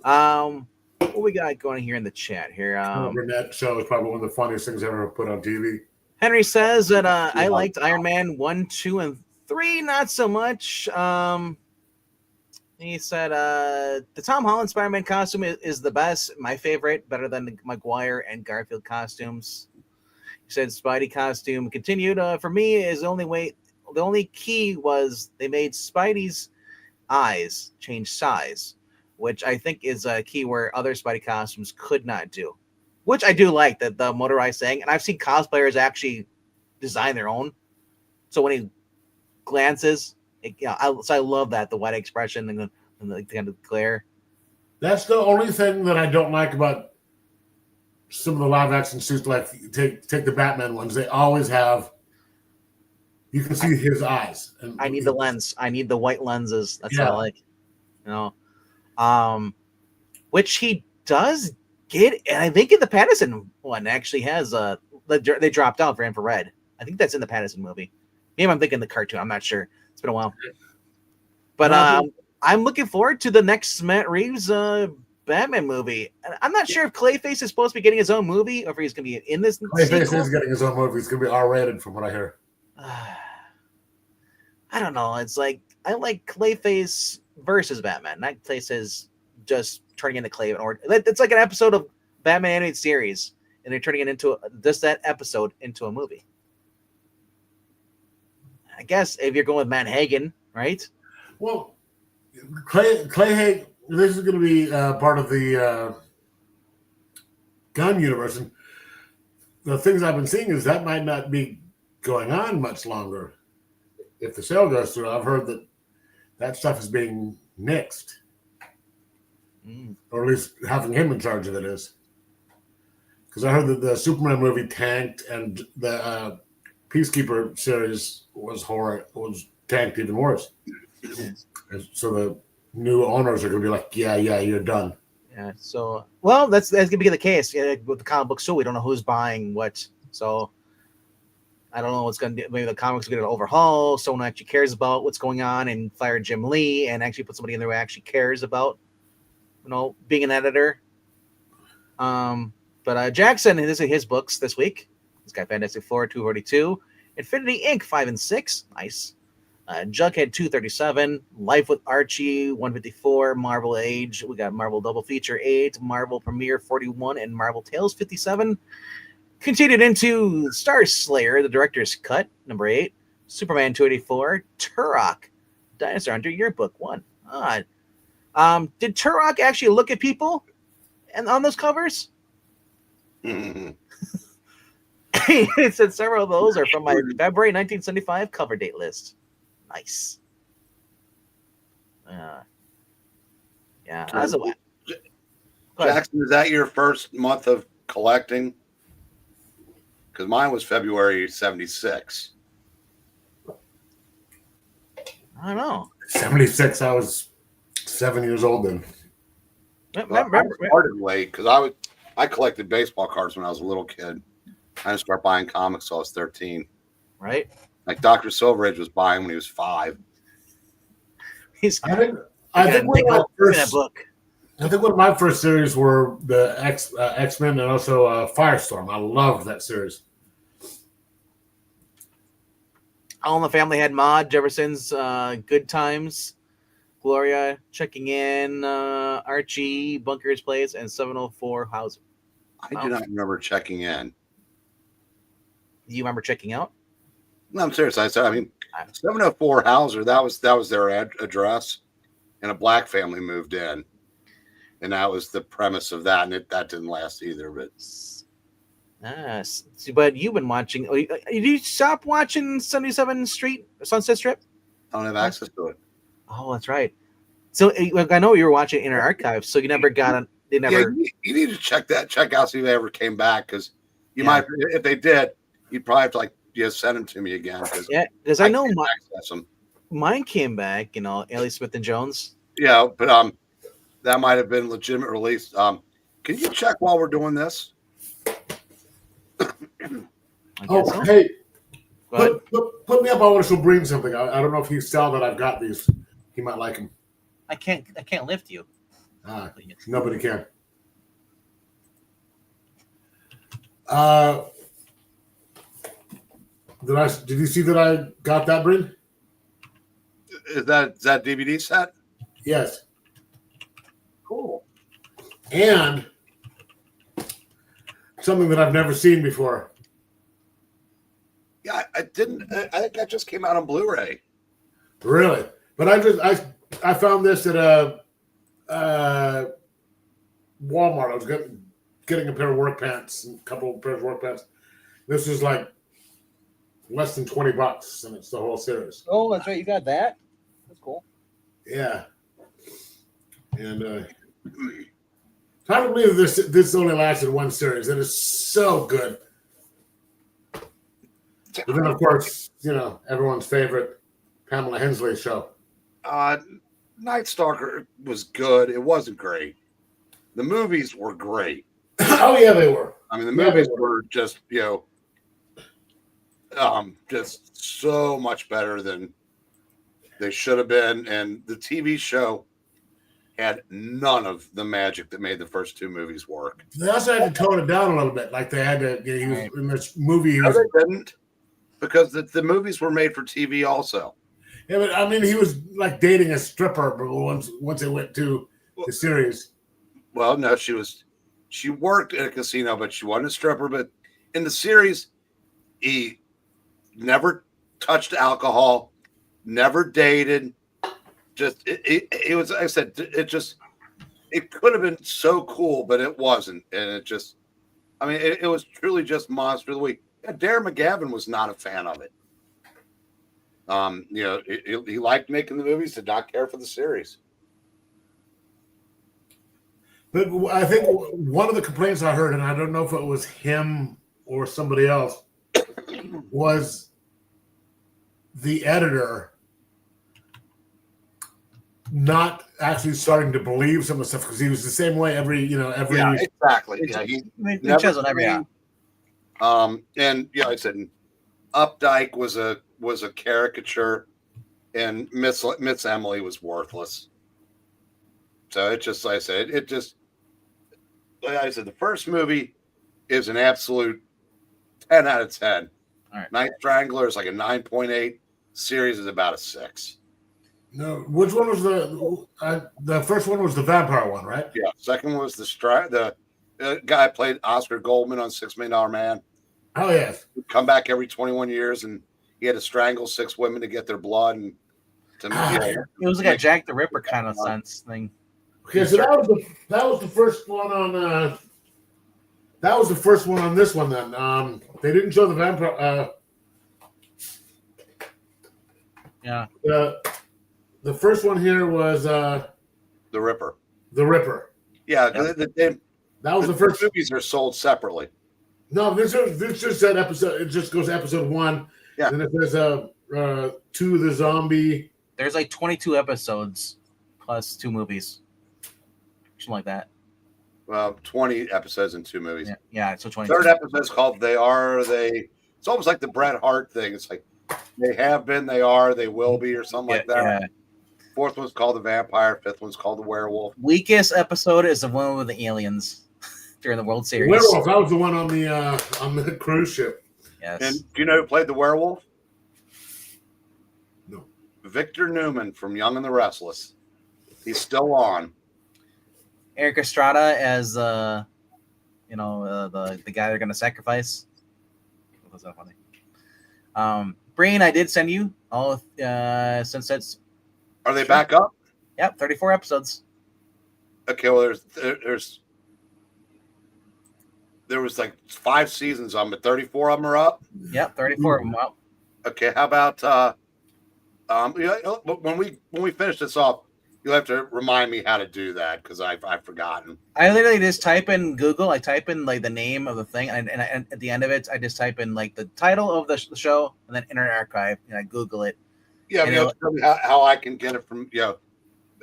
What we got going here in the chat here? Carol Burnett show is probably one of the funniest things ever put on TV. Henry says that I liked Iron Man 1, 2, and 3, not so much. He said the Tom Holland Spider-Man costume is the best, my favorite, better than the Maguire and Garfield costumes. He said Spidey costume continued. For me, is the only key was they made Spidey's eyes change size, which I think is a key where other Spidey costumes could not do. Which I do like, that the motorized thing, and I've seen cosplayers actually design their own. So when he glances, so I love that, the white expression and the kind of glare. That's the only thing that I don't like about some of the live action suits. Like take the Batman ones, they always have. You can see his eyes. And I need the lens. I need the white lenses. That's what I like. Which he does get, and I think in the Pattinson one actually has they dropped out for infrared. I think that's in the Pattinson movie. Maybe I'm thinking the cartoon. I'm not sure. It's been a while. But I'm looking forward to the next Matt Reeves Batman movie. I'm not sure if Clayface is supposed to be getting his own movie or if he's going to be in this. Clayface is getting his own movie. It's going to be R-rated from what I hear. I don't know. It's like I like Clayface versus Batman, not Clayface just turning into Clay. Or it's like an episode of Batman animated series, and they're turning it into just that episode into a movie. I guess if you're going with Matt Hagen right? Well, Clay Haig, this is going to be part of the gun universe. And the things I've been seeing is that might not be going on much longer. If the sale goes through, I've heard that stuff is being nixed. Or at least having him in charge of it is. Because I heard that the Superman movie tanked and the Peacekeeper series was tanked even worse. And so the new owners are going to be like, yeah, you're done. Yeah. So, well, that's going to be the case with the comic books too. We don't know who's buying what. So, I don't know what's going to do. Maybe the comics are going to overhaul. Someone actually cares about what's going on and fire Jim Lee and actually put somebody in there who actually cares about, being an editor. But Jackson, this is his books this week. He's got Fantastic Four 242, Infinity Inc. 5 and 6, nice. Jughead 237, Life with Archie 154, Marvel Age. We got Marvel Double Feature 8, Marvel Premiere 41, and Marvel Tales 57. Continued into Star Slayer, the director's cut, number 8, Superman 284, Turok, Dinosaur Hunter Yearbook 1. Did Turok actually look at people and on those covers? It said several of those are from my February 1975 cover date list. Nice. Yeah. That's a Jackson, is that your first month of collecting? Because mine was February 76. I don't know. 76. I was 7 years old then. I started late because I collected baseball cards when I was a little kid. I didn't start buying comics till I was 13. Right. Like Dr. Silveridge was buying when he was 5. I think one of my first series were the X-Men and also Firestorm. I loved that series. All in the Family had Mod, Jefferson's Good Times, Gloria checking in, Archie, Bunker's Place, and 704 Hauser. I do not remember checking in. Do you remember checking out? No, I'm serious. I 704 Hauser, that was their address, and a black family moved in. And that was the premise of that, and that didn't last either. But you've been watching. Did you stop watching 77th Street, Sunset Strip? I don't have access to it. Oh, that's right. So I know you were watching Inner Archives, so you never got on. They never. Yeah, you need to check out, see if they ever came back, because you might, if they did, you'd probably have to send them to me again. Because I know mine came back. Ellie Smith and Jones. Yeah, but that might have been legitimate release. Can you check while we're doing this? So. Hey, put me up on what she'll bring something. I don't know if he saw that I've got these. He might like them. I can't lift you. Nobody can. Did you see that I got that, Bryn? Is that DVD set? Yes. Cool. And something that I've never seen before. Yeah, I didn't. I think that just came out on Blu-ray. Really? But I found this at a Walmart. I was getting a pair of work pants, a couple of pairs of work pants. This is like less than $20, and it's the whole series. Oh, that's right. You got that. That's cool. Yeah. And hard to believe this only lasted one series. It is so good. But then, of course, everyone's favorite Pamela Hensley show. Night Stalker was good. It wasn't great. The movies were great. Oh yeah, they were. I mean, the movies were just just so much better than they should have been, and the TV show had none of the magic that made the first two movies work. They also had to tone it down a little bit. Like they had to. He was in this movie. No, they didn't, because the movies were made for TV also. Yeah, but I mean, he was like dating a stripper once it went to the series. Well, no, she worked at a casino, but she wasn't a stripper. But in the series, he never touched alcohol, never dated. Just it was. Like I said, it could have been so cool, but it wasn't, and it just. I mean, it was truly just Monster of the Week. Yeah, Darren McGavin was not a fan of it. He liked making the movies, did not care for the series. But I think one of the complaints I heard, and I don't know if it was him or somebody else, was the editor not actually starting to believe some of the stuff, because he was the same way every. Yeah, exactly. Yeah, he never every. And I said Updike was a caricature, and Miss Emily was worthless. So it just, like I said, the first movie is an absolute 10 out of 10. All right. Night Strangler is like a 9.8. Series is about a 6. No, which one was the first one was the vampire one, right? Yeah. Second was the guy played Oscar Goldman on $6 Million Man. Oh yes. He'd come back every 21 years, and he had to strangle 6 women to get their blood, and it was like a Jack the Ripper kind of sense thing. Okay, so that was the first one on. That was the first one on this one. Then they didn't show the vampire. Yeah. The first one here was the Ripper. The Ripper. Yeah, that was the first. Movies are sold separately. No, this just said episode. It just goes to episode 1. Yeah. And it says 2 the zombie. There's like 22 episodes plus 2 movies. Something like that. Well, 20 episodes and 2 movies. Yeah, so 20. Third episode is called They Are, They. It's almost like the Bret Hart thing. It's like they have been, they are, they will be, or something like that. Yeah. Fourth one's called The Vampire. Fifth one's called The Werewolf. Weakest episode is the one with the aliens during the World Series. Werewolf. That was the one on the cruise ship. Yes. And do you know who played the werewolf? No. Victor Newman from Young and the Restless. He's still on. Eric Estrada as the guy they're gonna sacrifice. Was that funny? Breen, I did send you all since that's. Are they back up? Yep, 34 episodes. Okay, well there was like 5 seasons on, but 34 of them are up. Yep, 34 of them up. Okay, how about when we finish this off, you'll have to remind me how to do that, because I've forgotten. I literally just type in Google. I type in like the name of the thing, and at the end of it, I just type in like the title of the show, and then Internet Archive, and I Google it. Yeah, you know, tell me how I can get it from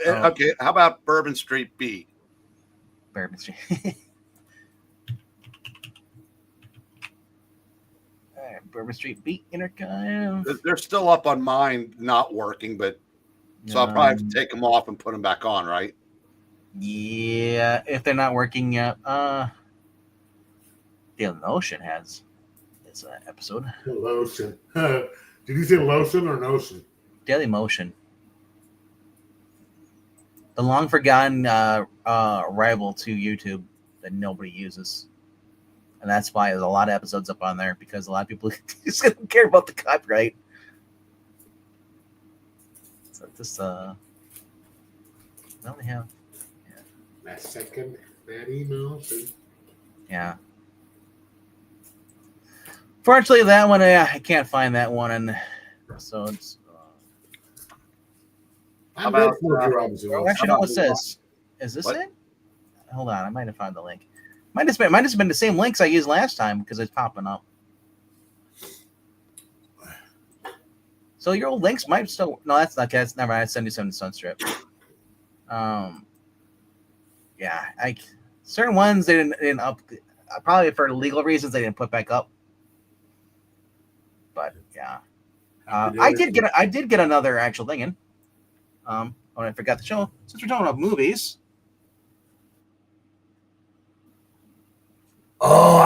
Okay, how about Bourbon Street Beat? Bourbon Street. All right, Bourbon Street Beat Internet. They're still up on mine, not working, but. So I'll probably have to take them off and put them back on, right? Yeah, if they're not working yet. Daily Notion has this episode. Lotion. Did you say lotion or notion? Daily Motion. The long forgotten rival to YouTube that nobody uses. And that's why there's a lot of episodes up on there, because a lot of people just don't care about the copyright. This I only have that second bad email. Yeah. Fortunately, that one I can't find that one, and so it's. How about actually, no, what's this? Is this it? Hold on, I might have found the link. Might have been the same links I used last time, because it's popping up. So your old links might still. No, that's not. That's never. I send you some Sunstrip. Yeah, certain ones they didn't up. Probably for legal reasons they didn't put back up. But yeah, I did get another actual thing in. When I forgot to show, since we're talking about movies. Oh,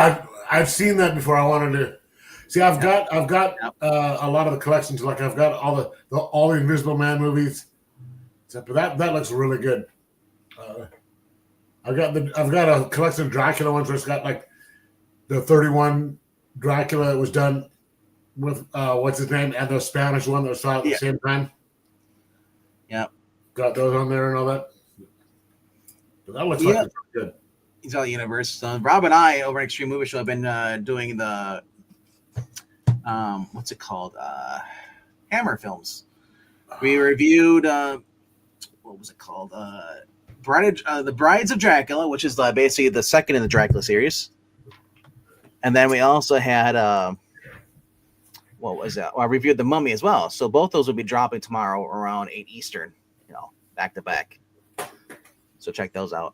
I've seen that before. I wanted to. See, I've got a lot of the collections. Like I've got all the Invisible Man movies. But that looks really good. I've got a collection of Dracula ones where it's got like the 31 Dracula that was done with what's his name and the Spanish one that was shot at the same time. Yeah, got those on there and all that. But that looks like it's good. He's all the universe. So Rob and I over at Extreme Movie Show have been doing the what's it called? Hammer films. We reviewed what was it called? The Brides of Dracula, which is basically the second in the Dracula series. And then we also had what was that? Well, I reviewed The Mummy as well. So both those will be dropping tomorrow around 8 Eastern, back to back. So check those out.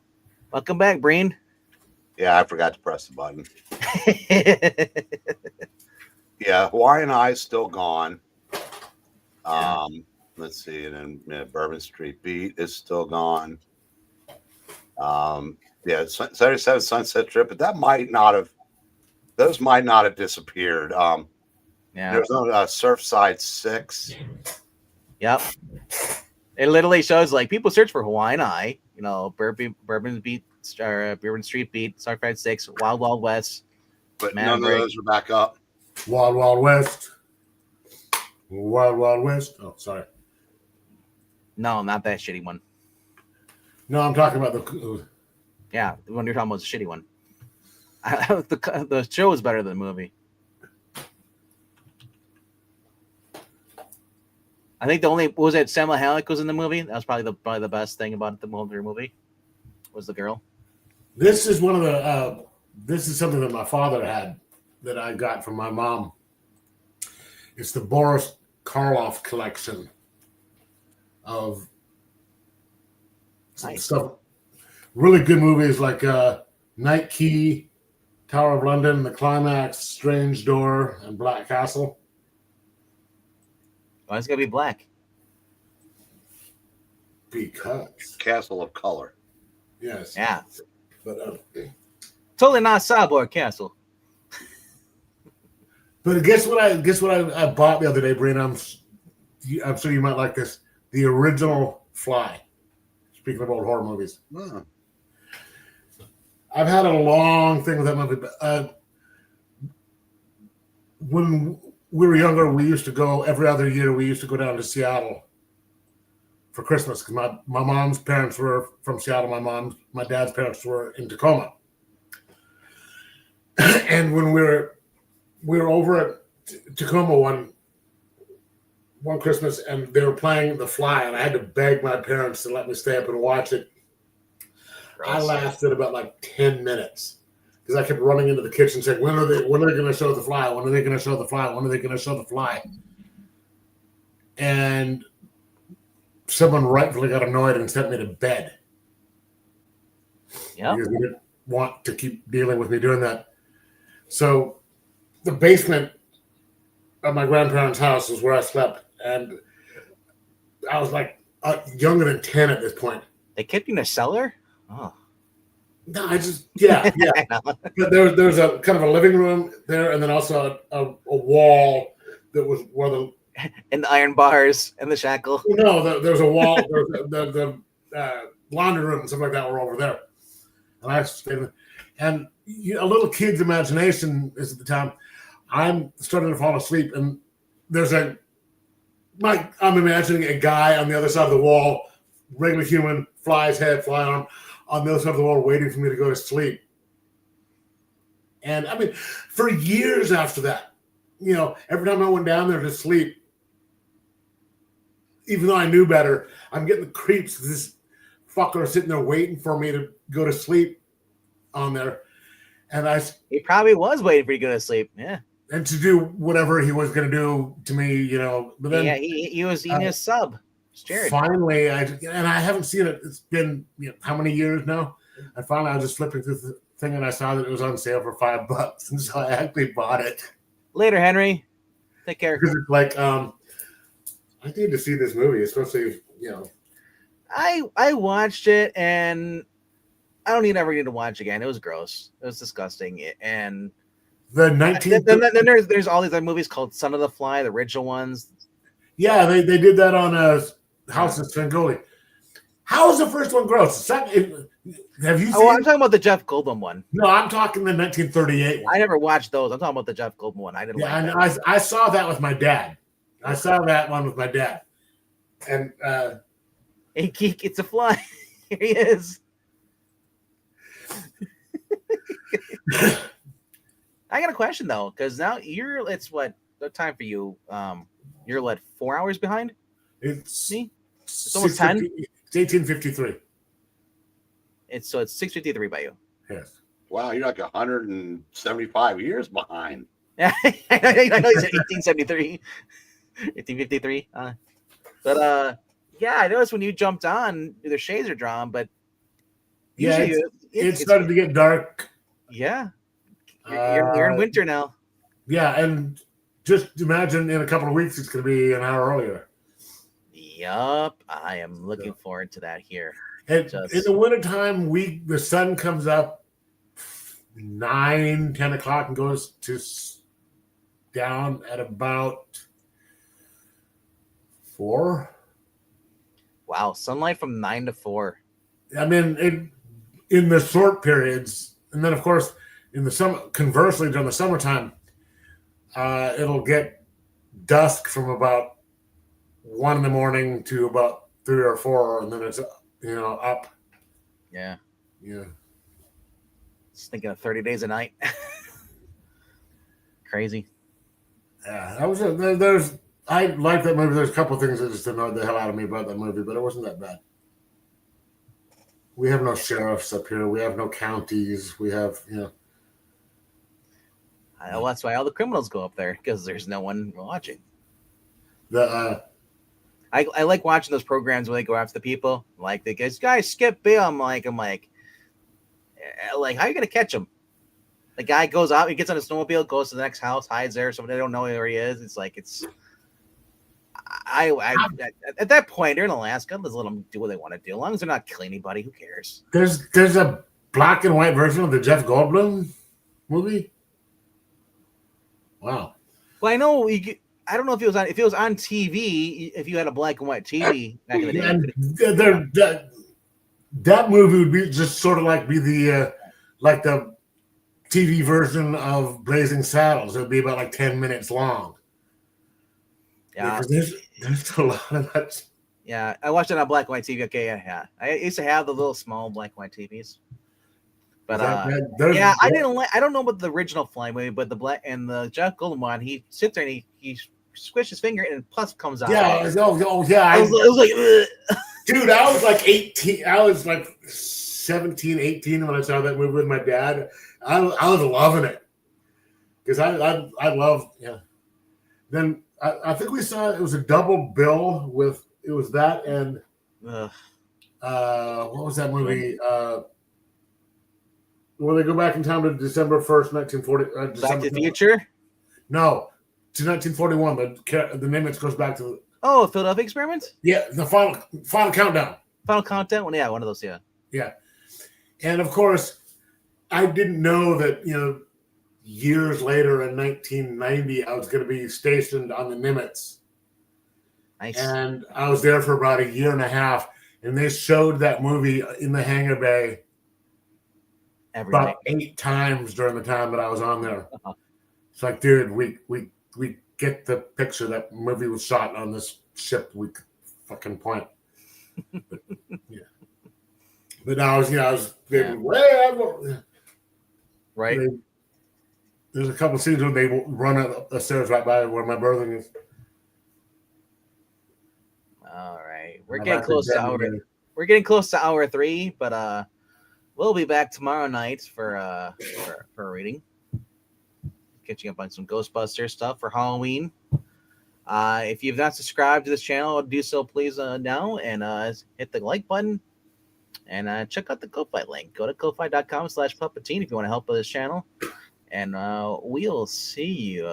Welcome back, Breen. Yeah, I forgot to press the button. Yeah, Hawaiian Eye's still gone. Let's see, and then Bourbon Street Beat is still gone. Yeah, 77 Sunset Trip, but those might not have disappeared. There's no Surfside 6. Yep. It literally shows like people search for Hawaiian Eye, Bourbon Street Beat, Surfside 6, Wild Wild West. But none of those are back up. Wild Wild West. Wild Wild West. Oh, sorry. No, not that shitty one. No, I'm talking about the. Yeah, the one you're talking about is a shitty one. The show is better than the movie. I think the only was it Salma Hayek was in the movie. That was probably the best thing about the movie. Was the girl. This is one of the. This is something that my father had that I got from my mom. It's the Boris Karloff collection of nice stuff. Really good movies like Night Key, Tower of London, The Climax, Strange Door, and Black Castle. Why is it gonna be black? Because Castle of Color. Yes. Yeah. But totally not Cyborg Castle. But guess what I bought the other day, Breen? I'm sure you might like this. The original Fly. Speaking of old horror movies. Oh. I've had a long thing with that movie. But, when we were younger, we used to go every other year. We used to go down to Seattle for Christmas because my mom's parents were from Seattle. My dad's parents were in Tacoma. And when we were over at Tacoma one Christmas, and they were playing The Fly, and I had to beg my parents to let me stay up and watch it. Gross. I lasted about like 10 minutes because I kept running into the kitchen saying, when are they going to show The Fly? When are they going to show The Fly? When are they going to show The Fly? And someone rightfully got annoyed and sent me to bed. Yeah. Because they didn't want to keep dealing with me doing that. So the basement of my grandparents' house was where I slept. And I was like younger than 10 at this point. They kept you in a cellar? Oh. No, yeah. But there's a kind of a living room there, and then also a wall that was where the and the iron bars and the shackle. No, there's a wall. the laundry room and stuff like that were over there, and I stayed there. And a little kid's imagination is at the time. I'm starting to fall asleep, and I'm imagining a guy on the other side of the wall, regular human, fly's head, fly arm, on the other side of the wall waiting for me to go to sleep. And I mean, for years after that, every time I went down there to sleep, even though I knew better, I'm getting the creeps. This fucker sitting there waiting for me to go to sleep on there. And he probably was waiting for you to go to sleep. Yeah. And to do whatever he was going to do to me, But then, yeah, he was eating his sub. Jared. Finally, I haven't seen it. It's been how many years now? And finally, I was just flipping through the thing, and I saw that it was on sale for $5, and so I actually bought it. Later, Henry. Take care. Because it's like, I need to see this movie, especially I watched it, and I don't ever need to watch again. It was gross. It was disgusting. And the 19th. Then there's all these other movies called Son of the Fly, the original ones. Yeah, they did that on House of Svengoolie. How is the first one gross? The second, have you seen? Oh, I'm talking about the Jeff Goldblum one. No, I'm talking the 1938 one. I never watched those. I'm talking about the Jeff Goldblum one. I didn't like that. And I saw that with my dad. I saw that one with my dad. And Hey, Geek, it's a fly. Here he is. I got a question though, because now it's what time for you? You're what, 4 hours behind? It's me. It's almost 10. It's 1853. It's 6:53 by you. Yes. Wow, you're like 175 years behind. Yeah, I know you said 1873, 1853. But yeah, I noticed when you jumped on, the shades are drawn, but yeah, it started to get dark. Yeah, you're in winter now. Yeah, and just imagine in a couple of weeks it's going to be an hour earlier. Yup, I am looking forward to that here. And in the wintertime, the sun comes up 9, 10 o'clock and goes down at about 4. Wow, sunlight from 9 to 4. I mean, in the short periods, and then of course in the summer. Conversely, during the summertime, it'll get dusk from about 1 in the morning to about 3 or 4, and then it's up. Yeah. Yeah. Just thinking of 30 Days a Night. Crazy. Yeah, that was there's. I like that movie. There's a couple of things that just annoyed the hell out of me about that movie, but it wasn't that bad. We have no sheriffs up here. We have no counties. We have, I know that's why all the criminals go up there, because there's no one watching. I like watching those programs where they go after the people. Like the guys skip bail. I'm like, how are you gonna catch him? The guy goes out, he gets on a snowmobile, goes to the next house, hides there, so they don't know where he is. It's like at that point they're in Alaska. Let's let them do what they want to do. As long as they're not killing anybody, who cares? There's a black and white version of the Jeff Goldblum movie. Wow. Well, I know I don't know if it was on TV. If you had a black and white TV back in the day, that movie would be just sort of like the TV version of Blazing Saddles. It would be about like 10 minutes long. Yeah, there's a lot of that. Yeah, I watched it on black and white TV. Okay, yeah. I used to have the little small black and white TVs. But I don't know about the original Fly movie, but the Jeff Goldblum one, he sits there and he squishes his finger and pus comes out. Yeah, yeah. I was like, ugh. Dude, I was like 18. I was like 17, 18 when I saw that movie with my dad. I was loving it because I love, yeah. Then I think we saw it was a double bill with it was that and what was that movie? Where they go back in time to December 1st, 1940. Back to the Future? No, to 1941. The Nimitz goes back to Philadelphia Experiment? Yeah, the final countdown. Final countdown? Well, yeah, one of those, yeah. Yeah. And of course, I didn't know that, years later in 1990, I was going to be stationed on the Nimitz. Nice. And I was there for about a year and a half, and they showed that movie in the hangar bay about 8 times during the time that I was on there. Uh-huh. It's like, dude, we get the picture. That movie was shot on this ship. We fucking point. But, yeah. But I was right. There's a couple of scenes where they run up the stairs right by where my berthing is. All right, we're getting close to hour 3, but we'll be back tomorrow night for a reading. Catching up on some Ghostbuster stuff for Halloween. If you've not subscribed to this channel, do so please now and hit the like button and check out the Ko-Fi link. Go to ko-fi.com/Puppetine if you want to help with this channel. And we'll see you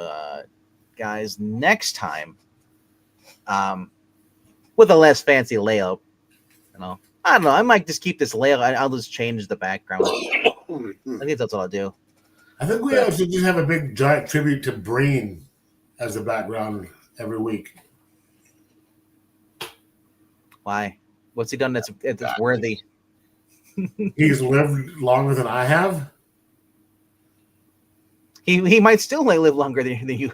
guys next time with a less fancy layout. I don't know. I might just keep this layout. I'll just change the background. I think that's what I'll do. I think we should just have a big giant tribute to Breen as the background every week. Why? What's he done that's worthy? He's lived longer than I have. He might still live longer than you.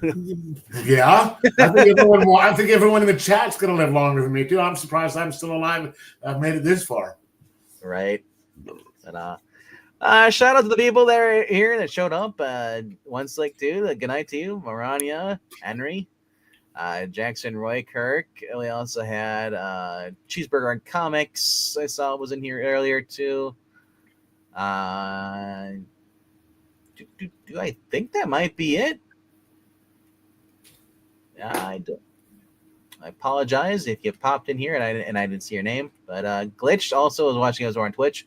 Yeah, I think everyone in the chat's gonna live longer than me too. I'm surprised I'm still alive. I've made it this far. Right. But shout out to the people that are here that showed up. One Slick Dude, good night to you, Marania, Henry, Jackson, Roy, Kirk. We also had Cheeseburger and Comics. I saw was in here earlier too. Do I think that might be it? I don't. I apologize if you popped in here and I didn't see your name. But Glitch also was watching us on Twitch.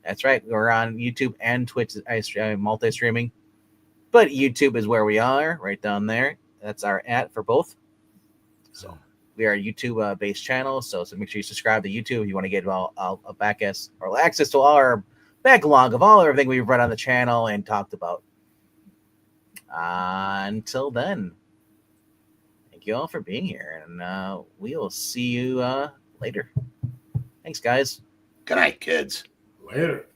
That's right. We're on YouTube and Twitch. Multi-streaming, but YouTube is where we are, right down there. That's our for both. So we are a YouTube-based channel. So make sure you subscribe to YouTube if you want to get access to all our backlog of everything we've run on the channel and talked about. Until then, thank you all for being here, and we will see you later. Thanks, guys. Good night, kids. Later.